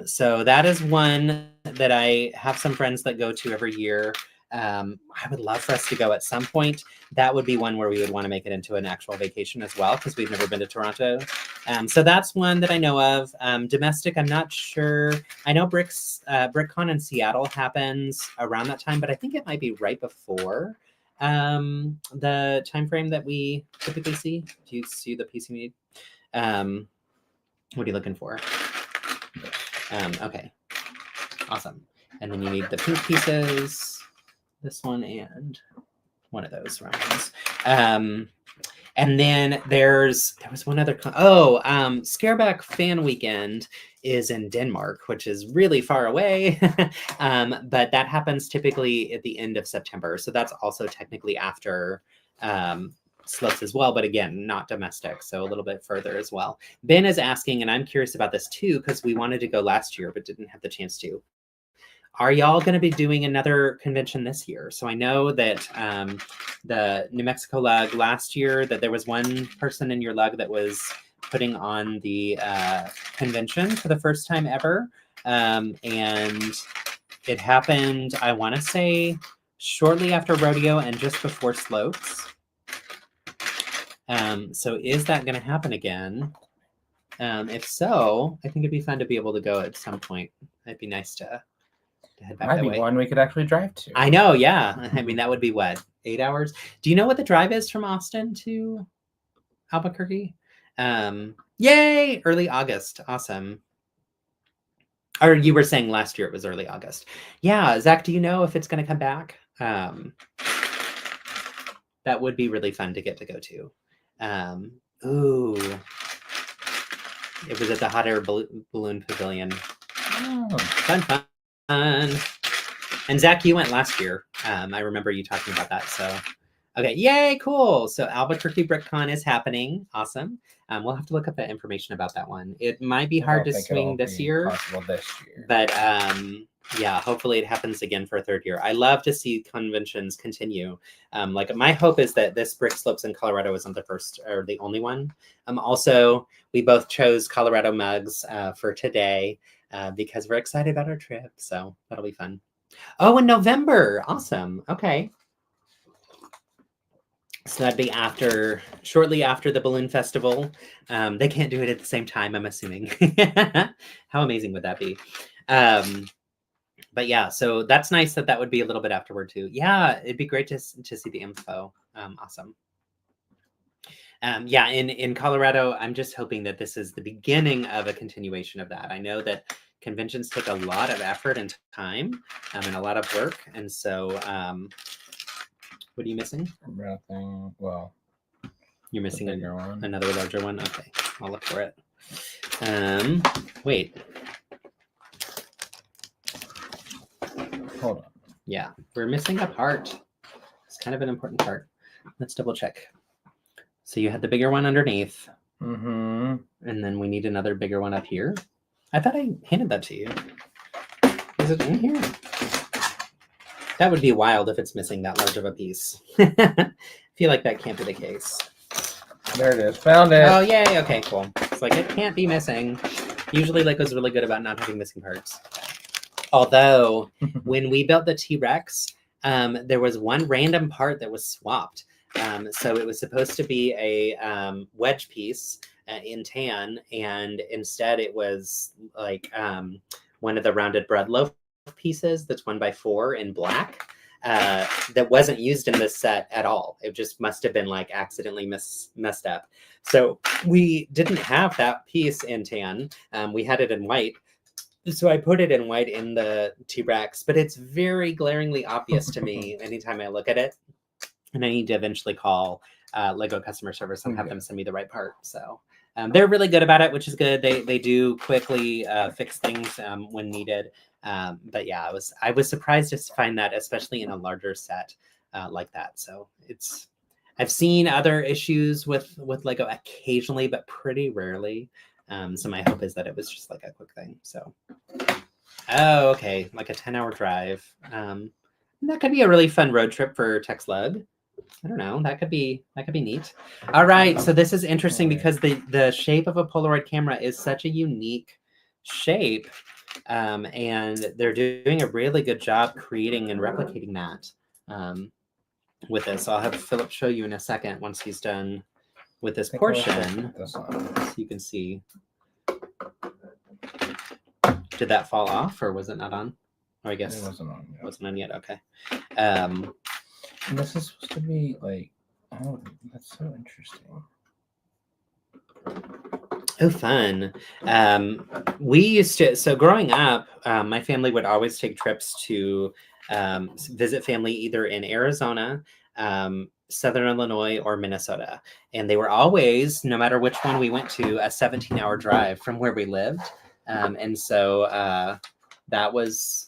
So that is one that I have some friends that go to every year. I would love for us to go at some point. That would be one where we would want to make it into an actual vacation as well, because we've never been to Toronto. So that's one that I know of. Domestic, I'm not sure. I know BrickCon in Seattle happens around that time, but I think it might be right before the time frame that we typically see. Do you see the piece you need? What are you looking for? Okay, awesome. And then you need the pink pieces, this one and one of those round ones. And then there was one other, Scareback Fan Weekend is in Denmark, which is really far away, but that happens typically at the end of September. So that's also technically after Slopes as well, but again, not domestic, so a little bit further as well. Ben is asking, and I'm curious about this too, because we wanted to go last year, but didn't have the chance to. Are y'all going to be doing another convention this year? So I know that the New Mexico lug last year, that there was one person in your lug that was putting on the convention for the first time ever. And it happened, I want to say, shortly after rodeo and just before Slopes. So is that going to happen again? If so, I think it'd be fun to be able to go at some point. It'd be nice to head back that way. Might be one we could actually drive to. I know, yeah. I mean, that would be what, 8 hours? Do you know what the drive is from Austin to Albuquerque? Yay! Early August. Awesome. Or you were saying last year it was early August. Yeah, Zach, do you know if it's going to come back? That would be really fun to get to go to. Ooh, it was at the Hot Air Balloon Pavilion. Oh. Fun, fun. And Zach, you went last year. I remember you talking about that. So, okay, yay, cool. So Albuquerque BrickCon is happening. Awesome. We'll have to look up that information about that one. It might be hard to swing this year, but yeah, hopefully it happens again for a third year. I love to see conventions continue. Like my hope is that this BrickSlopes in Colorado isn't the first or the only one. Also, we both chose Colorado mugs for today because we're excited about our trip. So that'll be fun. Oh, in November. Awesome. Okay. So that'd be shortly after the balloon festival. They can't do it at the same time, I'm assuming. How amazing would that be? But yeah, so that's nice that would be a little bit afterward too. Yeah, it'd be great to see the info. Awesome. Yeah, in Colorado, I'm just hoping that this is the beginning of a continuation of that. I know that conventions take a lot of effort and time and a lot of work. And so what are you missing? Nothing. Well, you're missing another larger one. Okay, I'll look for it. Wait. Hold on. Yeah, we're missing a part. It's kind of an important part. Let's double check. So you had the bigger one underneath. Mm-hmm. And then we need another bigger one up here. I thought I handed that to you. Is it in here? That would be wild if it's missing that large of a piece. I feel like that can't be the case. There it is. Found it. Oh, yay. Okay, cool. It's like, it can't be missing. Usually LEGO's really good about not having missing parts. Although, when we built the T-Rex, there was one random part that was swapped. So it was supposed to be a wedge piece in tan, and instead it was like one of the rounded bread loaf pieces that's 1x4 in black that wasn't used in this set at all. It just must have been like accidentally messed up. So we didn't have that piece in tan. We had it in white. So I put it in white in the T-Rex, but it's very glaringly obvious to me anytime I look at it. And I need to eventually call LEGO customer service and have them send me the right part. So they're really good about it, which is good. They do quickly fix things when needed. But yeah, I was surprised to find that, especially in a larger set like that. So I've seen other issues with LEGO occasionally, but pretty rarely. So my hope is that it was just like a quick thing. So, oh, okay, like a 10-hour drive. That could be a really fun road trip for TexLug. I don't know. That could be neat. All right. So this is interesting because the shape of a Polaroid camera is such a unique shape. And they're doing a really good job creating and replicating that with this. I'll have Phillip show you in a second once he's done with this portion. So you can see. Did that fall off or was it not on? Or I guess it wasn't on yet. Wasn't on yet. Okay. And this is supposed to be like, oh, that's so interesting. Oh, fun. We used to, so growing up, my family would always take trips to visit family either in Arizona, Southern Illinois, or Minnesota. And they were always, no matter which one we went to, a 17-hour drive from where we lived. And so that was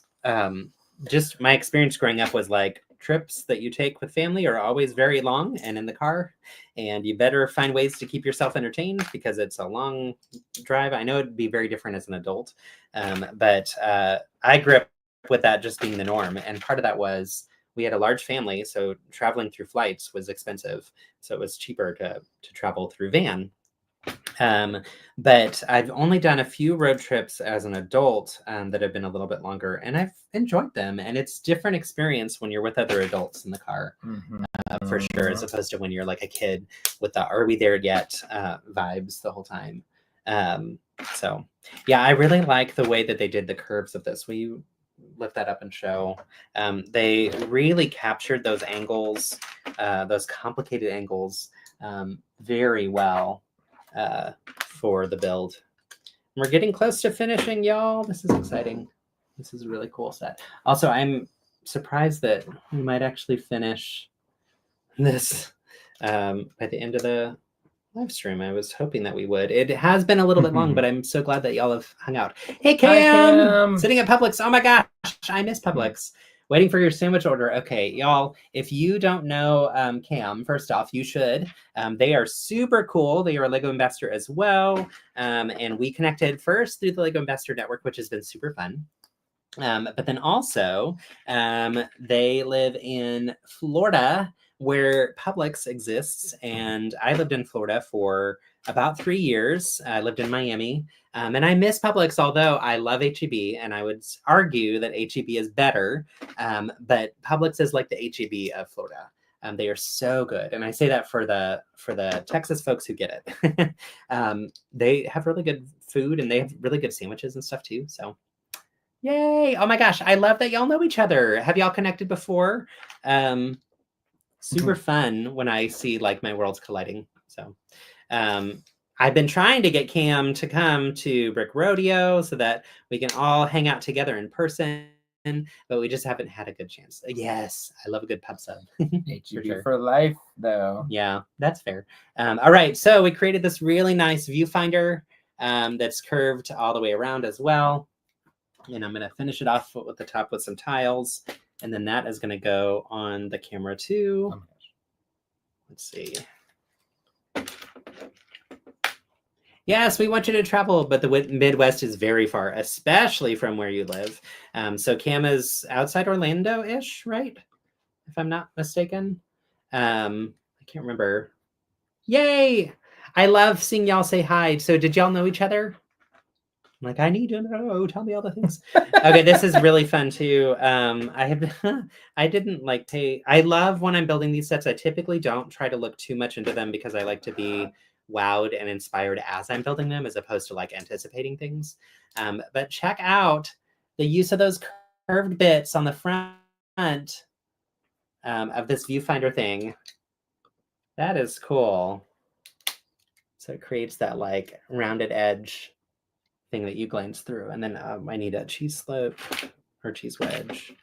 just my experience growing up was like, trips that you take with family are always very long and in the car, and you better find ways to keep yourself entertained because it's a long drive. I know it'd be very different as an adult, but I grew up with that just being the norm. And part of that was we had a large family, so traveling through flights was expensive. So it was cheaper to travel through van. But I've only done a few road trips as an adult that have been a little bit longer, and I've enjoyed them. And it's different experience when you're with other adults in the car, for sure, as opposed to when you're like a kid with the "Are we there yet?" Vibes the whole time. So yeah, I really like the way that they did the curves of this. Will you lift that up and show? They really captured those angles, those complicated angles, very well. For the build. We're getting close to finishing, y'all. This is exciting. This is a really cool set. Also, I'm surprised that we might actually finish this by the end of the live stream. I was hoping that we would. It has been a little bit long, but I'm so glad that y'all have hung out. Hey, Cam! Hi, Cam. Sitting at Publix. Oh my gosh, I miss Publix. Waiting for your sandwich order. Okay, y'all, if you don't know Cam, first off, you should. They are super cool. They are a LEGO ambassador as well. And we connected first through the LEGO Ambassador Network, which has been super fun. But then also, they live in Florida, where Publix exists. And I lived in Florida for about 3 years. I lived in Miami. And I miss Publix, although I love HEB, and I would argue that HEB is better. But Publix is like the HEB of Florida. They are so good, and I say that for the Texas folks who get it. They have really good food, and they have really good sandwiches and stuff too. So, yay! Oh my gosh, I love that y'all know each other. Have y'all connected before? Super fun when I see like my worlds colliding. So, I've been trying to get Cam to come to Brick Rodeo so that we can all hang out together in person, but we just haven't had a good chance. Yes, I love a good pub sub. HEB for life, though. Yeah, that's fair. All right, so we created this really nice viewfinder that's curved all the way around as well. And I'm going to finish it off with the top with some tiles. And then that is going to go on the camera too. Oh my gosh. Let's see. Yes, we want you to travel, but the Midwest is very far, especially from where you live. So Cam is outside Orlando-ish, right? If I'm not mistaken. I can't remember. Yay! I love seeing y'all say hi. So did y'all know each other? I'm like, I need to know. Tell me all the things. Okay, this is really fun too. I didn't like pay. I love when I'm building these sets. I typically don't try to look too much into them because I like to be wowed and inspired as I'm building them, as opposed to like anticipating things. But check out the use of those curved bits on the front of this viewfinder thing. That is cool. So it creates that like rounded edge thing that you glance through. And then I need a cheese slope or cheese wedge.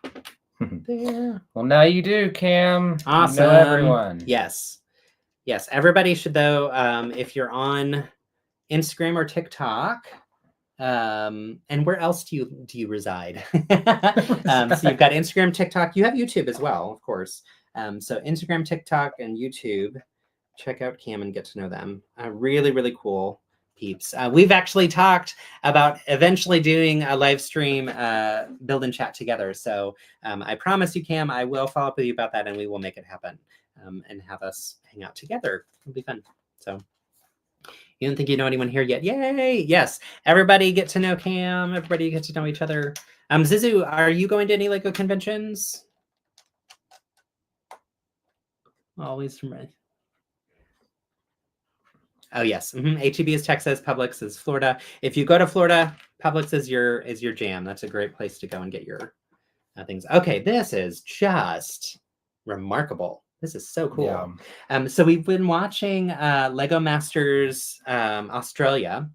There. Well, now you do, Cam. Awesome. You know everyone. Yes. Yes. Everybody should, though, if you're on Instagram or TikTok, and where else do you reside? So you've got Instagram, TikTok. You have YouTube as well, of course. So Instagram, TikTok, and YouTube. Check out Cam and get to know them. Really, really cool peeps. We've actually talked about eventually doing a live stream build and chat together. So I promise you, Cam, I will follow up with you about that, and we will make it happen and have us hang out together. It'll be fun. So you don't think you know anyone here yet? Yay! Yes, everybody get to know Cam. Everybody get to know each other. Zizu, are you going to any LEGO conventions? Always from right. Oh yes, HEB is Texas, Publix is Florida. If you go to Florida, Publix is your jam. That's a great place to go and get your things. Okay, this is just remarkable. This is so cool. Yeah. So we've been watching LEGO Masters Australia,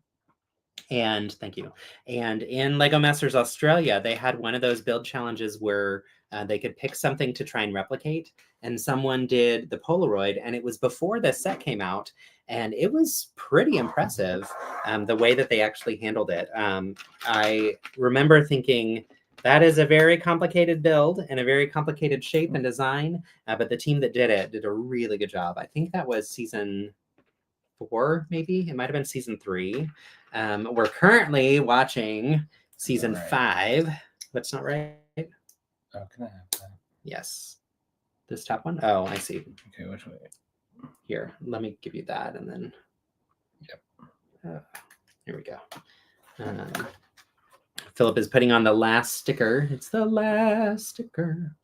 and thank you. And in LEGO Masters Australia, they had one of those build challenges where they could pick something to try and replicate, and someone did the Polaroid, and it was before the set came out, and it was pretty impressive the way that they actually handled it. I remember thinking, that is a very complicated build and a very complicated shape and design, but the team that did it did a really good job. I think that was season 4, maybe. It might have been season 3. We're currently watching season 5. That's not right. Oh, can I have that? Yes. This top one? Oh, I see. Okay, which way? Here, let me give you that, and then... Yep. Here we go. Phillip is putting on the last sticker. It's the last sticker.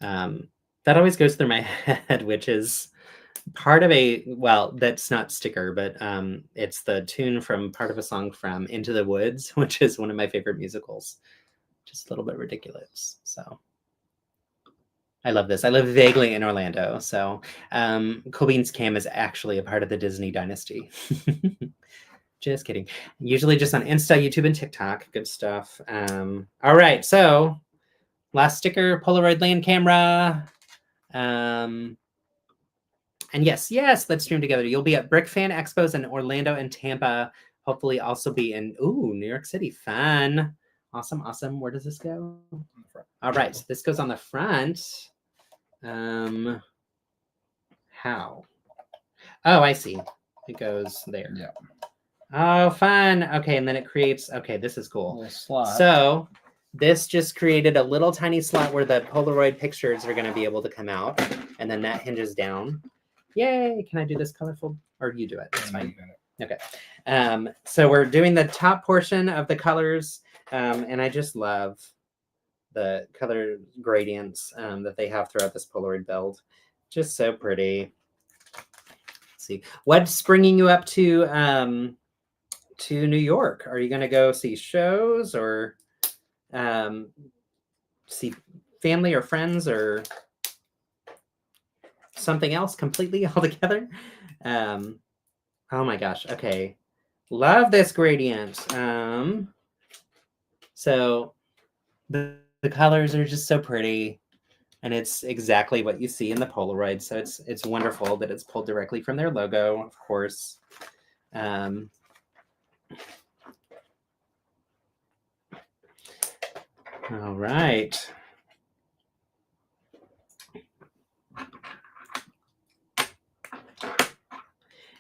That always goes through my head, which is part of that's not sticker, but it's the tune from part of a song from Into the Woods, which is one of my favorite musicals. Just a little bit ridiculous. So I love this. I live vaguely in Orlando. So Colbeen's Cam is actually a part of the Disney dynasty. Just kidding. Usually just on Insta, YouTube, and TikTok. Good stuff. All right. So last sticker, Polaroid land camera. And yes, let's stream together. You'll be at Brick Fan Expos in Orlando and Tampa. Hopefully also be in, New York City. Fun. Awesome. Where does this go? All right. So this goes on the front. How? Oh, I see. It goes there. Yeah. Oh, fun. Okay, and then it creates, okay, this is cool. A little slot. So this just created a little tiny slot where the Polaroid pictures are going to be able to come out, and then that hinges down. Yay! Can I do this colorful? Or you do it. That's fine. Okay. So we're doing the top portion of the colors, and I just love the color gradients that they have throughout this Polaroid build. Just so pretty. Let's see. What's bringing you up to New York? Are you going to go see shows or see family or friends or something else completely altogether? Oh my gosh. Okay. Love this gradient. So the colors are just so pretty, and it's exactly what you see in the Polaroid. So it's wonderful that it's pulled directly from their logo, of course. All right.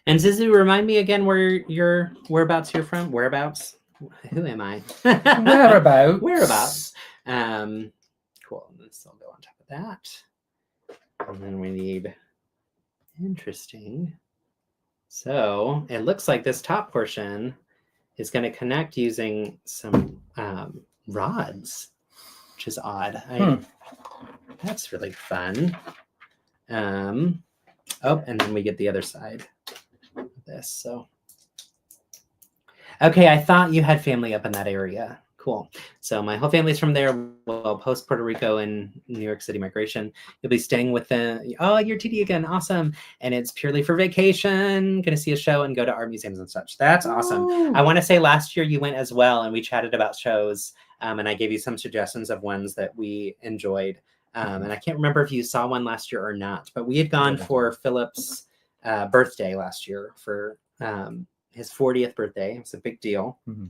And Zizu, remind me again whereabouts you're from. Whereabouts? Who am I? Whereabouts? Whereabouts. Cool. This will go on top of that. And then we need interesting. So it looks like this top portion is going to connect using some rods, which is odd. That's really fun. Oh, and then we get the other side of this. So, okay, I thought you had family up in that area. Cool. So my whole family's from there. Well, post Puerto Rico and New York City migration. You'll be staying with the, you're TD again. Awesome. And it's purely for vacation. Going to see a show and go to art museums and such. That's awesome. Ooh. I want to say last year you went as well, and we chatted about shows. And I gave you some suggestions of ones that we enjoyed. And I can't remember if you saw one last year or not, but we had gone for Phillip's birthday last year for his 40th birthday. It was a big deal. Mm-hmm.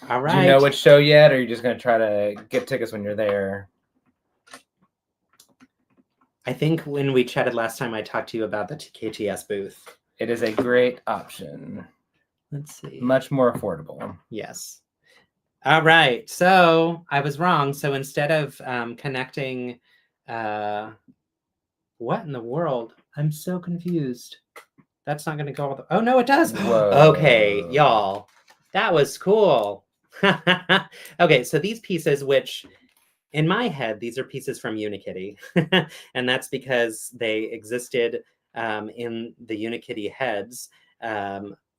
All right. Do you know which show yet, or are you just going to try to get tickets when you're there? I think when we chatted last time, I talked to you about the KTS booth. It is a great option. Let's see. Much more affordable. Yes. All right. So I was wrong. So instead of connecting, what in the world? I'm so confused. That's not going to go all the... Oh, no, it does. Whoa. Okay, y'all. That was cool. Okay, so these pieces, which in my head, these are pieces from Unikitty. And that's because they existed in the Unikitty heads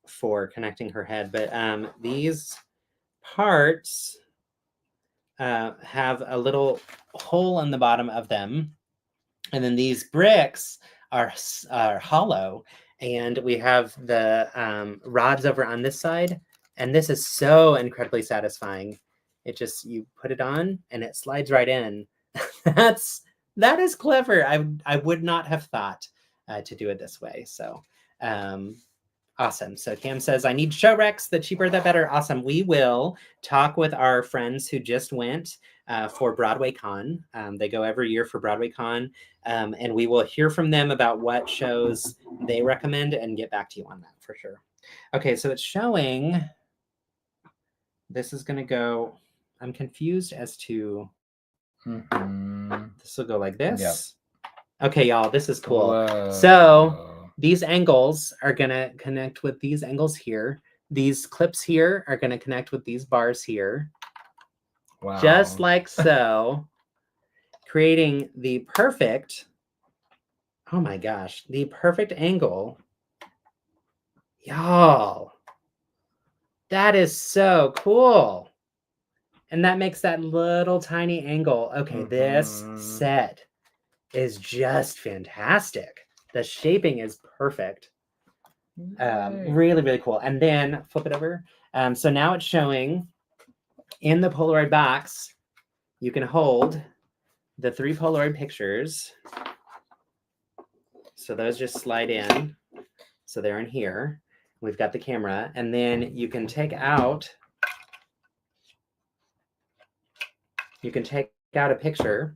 for connecting her head. But these parts have a little hole in the bottom of them. And then these bricks are hollow. And we have the rods over on this side. And this is so incredibly satisfying. It just, you put it on and it slides right in. That is clever. I would not have thought to do it this way. So awesome. So Cam says, I need show recs. The cheaper, the better. Awesome. We will talk with our friends who just went for Broadway Con. They go every year for Broadway Con. And we will hear from them about what shows they recommend and get back to you on that for sure. Okay, so it's showing, this is going to go, I'm confused as to, this will go like this. Yep. Okay, y'all, this is cool. Whoa. So these angles are going to connect with these angles here. These clips here are going to connect with these bars here. Wow. Just like so. Creating the perfect, oh my gosh, the perfect angle. Y'all, that is so cool. And that makes that little tiny angle. Okay, this set is just fantastic. The shaping is perfect. Really, really cool. And then flip it over. So now it's showing in the Polaroid box, you can hold the 3 Polaroid pictures. So those just slide in. So they're in here. We've got the camera. And then you can take out a picture.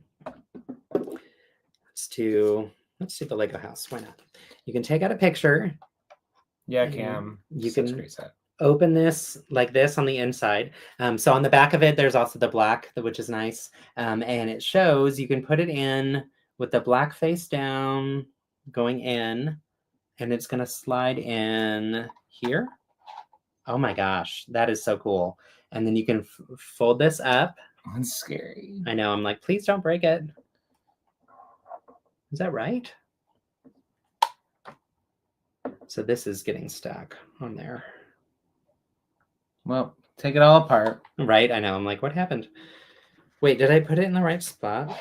Let's do the Lego house. Why not? You can take out a picture. Yeah, Cam. You can open this like this on the inside. So on the back of it, there's also the black, which is nice. And it shows you can put it in with the black face down, going in, and it's going to slide in here. Oh my gosh, that is so cool. And then you can fold this up. That's scary. I know. I'm like, please don't break it. Is that right? So this is getting stuck on there. Well, take it all apart. Right, I know. I'm like, what happened? Wait, did I put it in the right spot?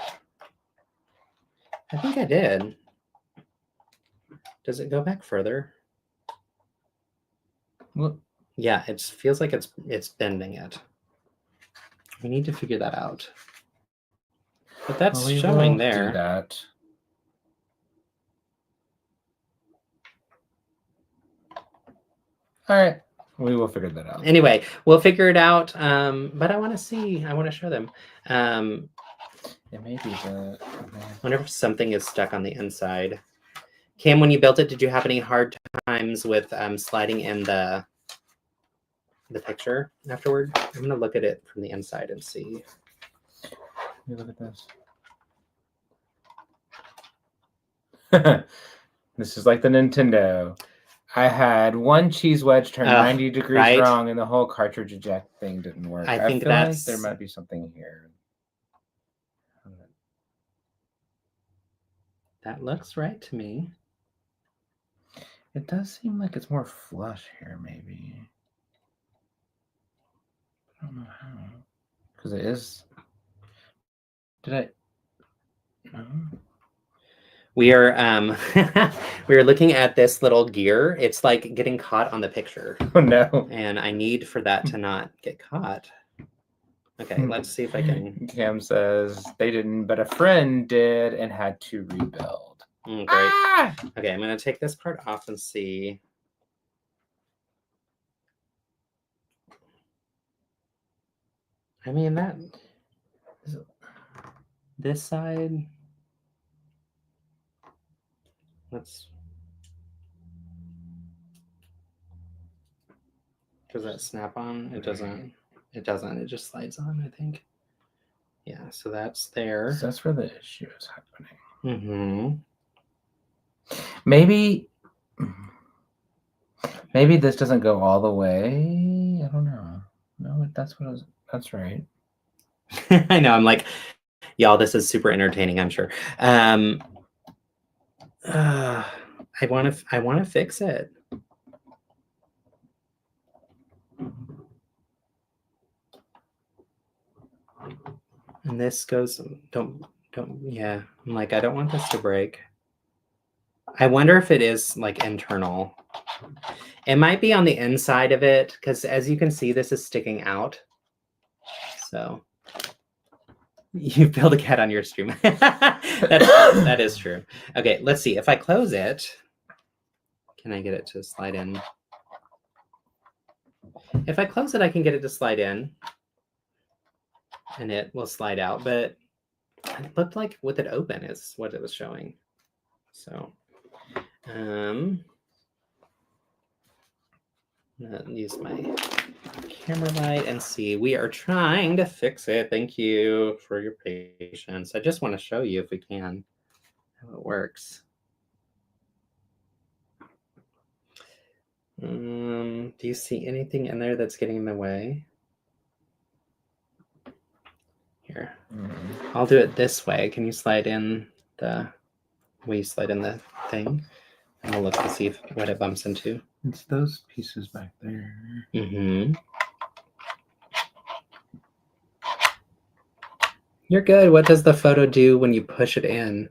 I think I did. Does it go back further? Well, yeah, it feels like it's bending it. We need to figure that out. But that's showing there. Do that. All right. We will figure that out. Anyway, we'll figure it out. But I want to show them. It may be the... I wonder if something is stuck on the inside. Cam, when you built it, did you have any hard times with sliding in the picture afterward? I'm going to look at it from the inside and see. Let me look at this. This is like the Nintendo. I had one cheese wedge turn 90 degrees wrong, and the whole cartridge eject thing didn't work. I think feel like there might be something here. That looks right to me. It does seem like it's more flush here, maybe. I don't know how. Because it is. Did I? No. We are we are looking at this little gear. It's like getting caught on the picture. Oh no. And I need for that to not get caught. Okay, let's see if I can. Cam says they didn't, but a friend did and had to rebuild. Great. Ah! Okay, I'm going to take this part off and see. I mean, this side. Does that snap on? It doesn't. It doesn't. It just slides on, I think. Yeah, so that's there. So that's where the issue is happening. Maybe this doesn't go all the way. I don't know. No, that's right. I know. I'm like, y'all, this is super entertaining, I'm sure. I want to fix it. And this goes, yeah. I'm like, I don't want this to break. I wonder if it is like internal. It might be on the inside of it, because as you can see, this is sticking out. So you build a cat on your stream. that is true. Okay, let's see. If I close it, can I get it to slide in? If I close it, I can get it to slide in. And it will slide out, but it looked like with it open is what it was showing. So, use my camera light and see. We are trying to fix it. Thank you for your patience. I just want to show you, if we can, how it works. Do you see anything in there that's getting in the way? Here, I'll do it this way. Can you slide in the way you slide in the thing? And I'll look to see what it bumps into. It's those pieces back there. You're good. What does the photo do when you push it in?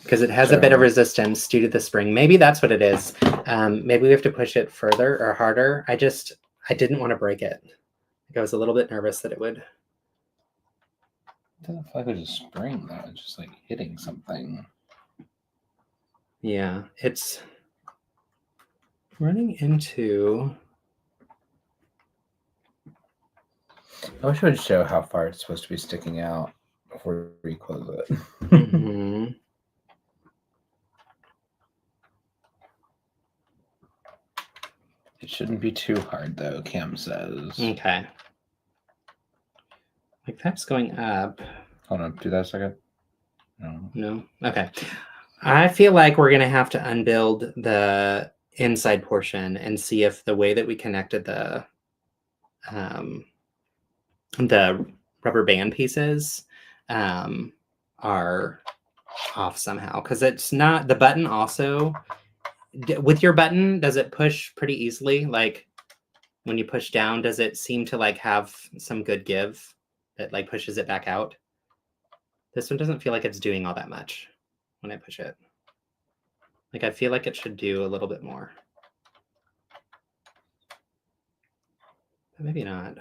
because it has a bit of resistance due to the spring. Maybe that's what it is. Maybe we have to push it further or harder. I didn't want to break it. I was a little bit nervous that it would. It doesn't feel like there's a spring though. It's just like hitting something. Yeah, it's running into. I wish it would show how far it's supposed to be sticking out before we close it. Mm-hmm. It shouldn't be too hard though, Cam says. Okay. Like that's going up. Hold on, do that a second. No? Okay. I feel like we're going to have to unbuild the inside portion and see if the way that we connected the rubber band pieces are off somehow. Because it's not, the button also, with your button, does it push pretty easily? Like when you push down, does it seem to like have some good give that like pushes it back out? This one doesn't feel like it's doing all that much when I push it. Like I feel like it should do a little bit more. But maybe not.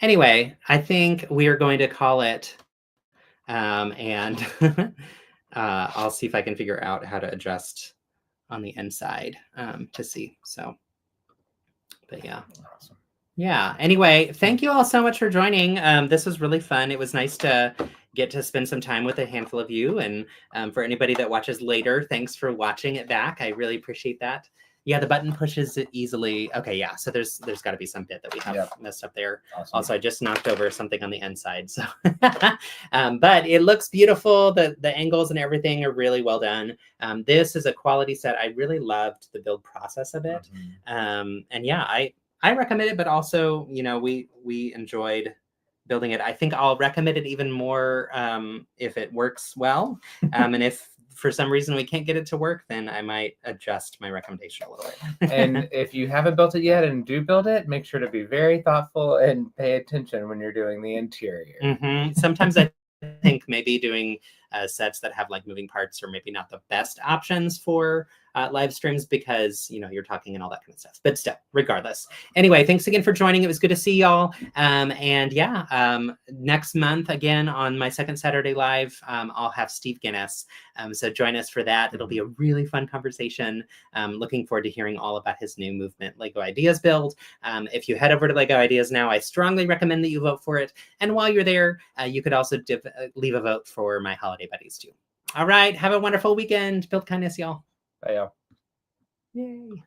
Anyway, I think we are going to call it. And I'll see if I can figure out how to adjust on the inside to see. So, but yeah. Awesome. Yeah. Anyway, thank you all so much for joining. This was really fun. It was nice to get to spend some time with a handful of you. And for anybody that watches later, thanks for watching it back. I really appreciate that. Yeah, the button pushes it easily. Okay, yeah. So there's got to be some bit that we have messed up there. Awesome. Also, I just knocked over something on the inside. So, but it looks beautiful. The angles and everything are really well done. This is a quality set. I really loved the build process of it. And yeah, I recommend it, but also, you know, we enjoyed building it. I think I'll recommend it even more if it works well. And if for some reason we can't get it to work, then I might adjust my recommendation a little bit. And if you haven't built it yet and do build it, make sure to be very thoughtful and pay attention when you're doing the interior. Sometimes I think maybe doing sets that have like moving parts are maybe not the best options for live streams because, you know, you're talking and all that kind of stuff. But still, regardless. Anyway, thanks again for joining. It was good to see y'all. And yeah, next month, again, on my second Saturday live, I'll have Steve Guinness. So join us for that. It'll be a really fun conversation. Looking forward to hearing all about his new movement, LEGO Ideas build. If you head over to LEGO Ideas now, I strongly recommend that you vote for it. And while you're there, you could also leave a vote for my holiday buddies too. All right. Have a wonderful weekend. Build kindness, y'all. Bye, y'all. Yay.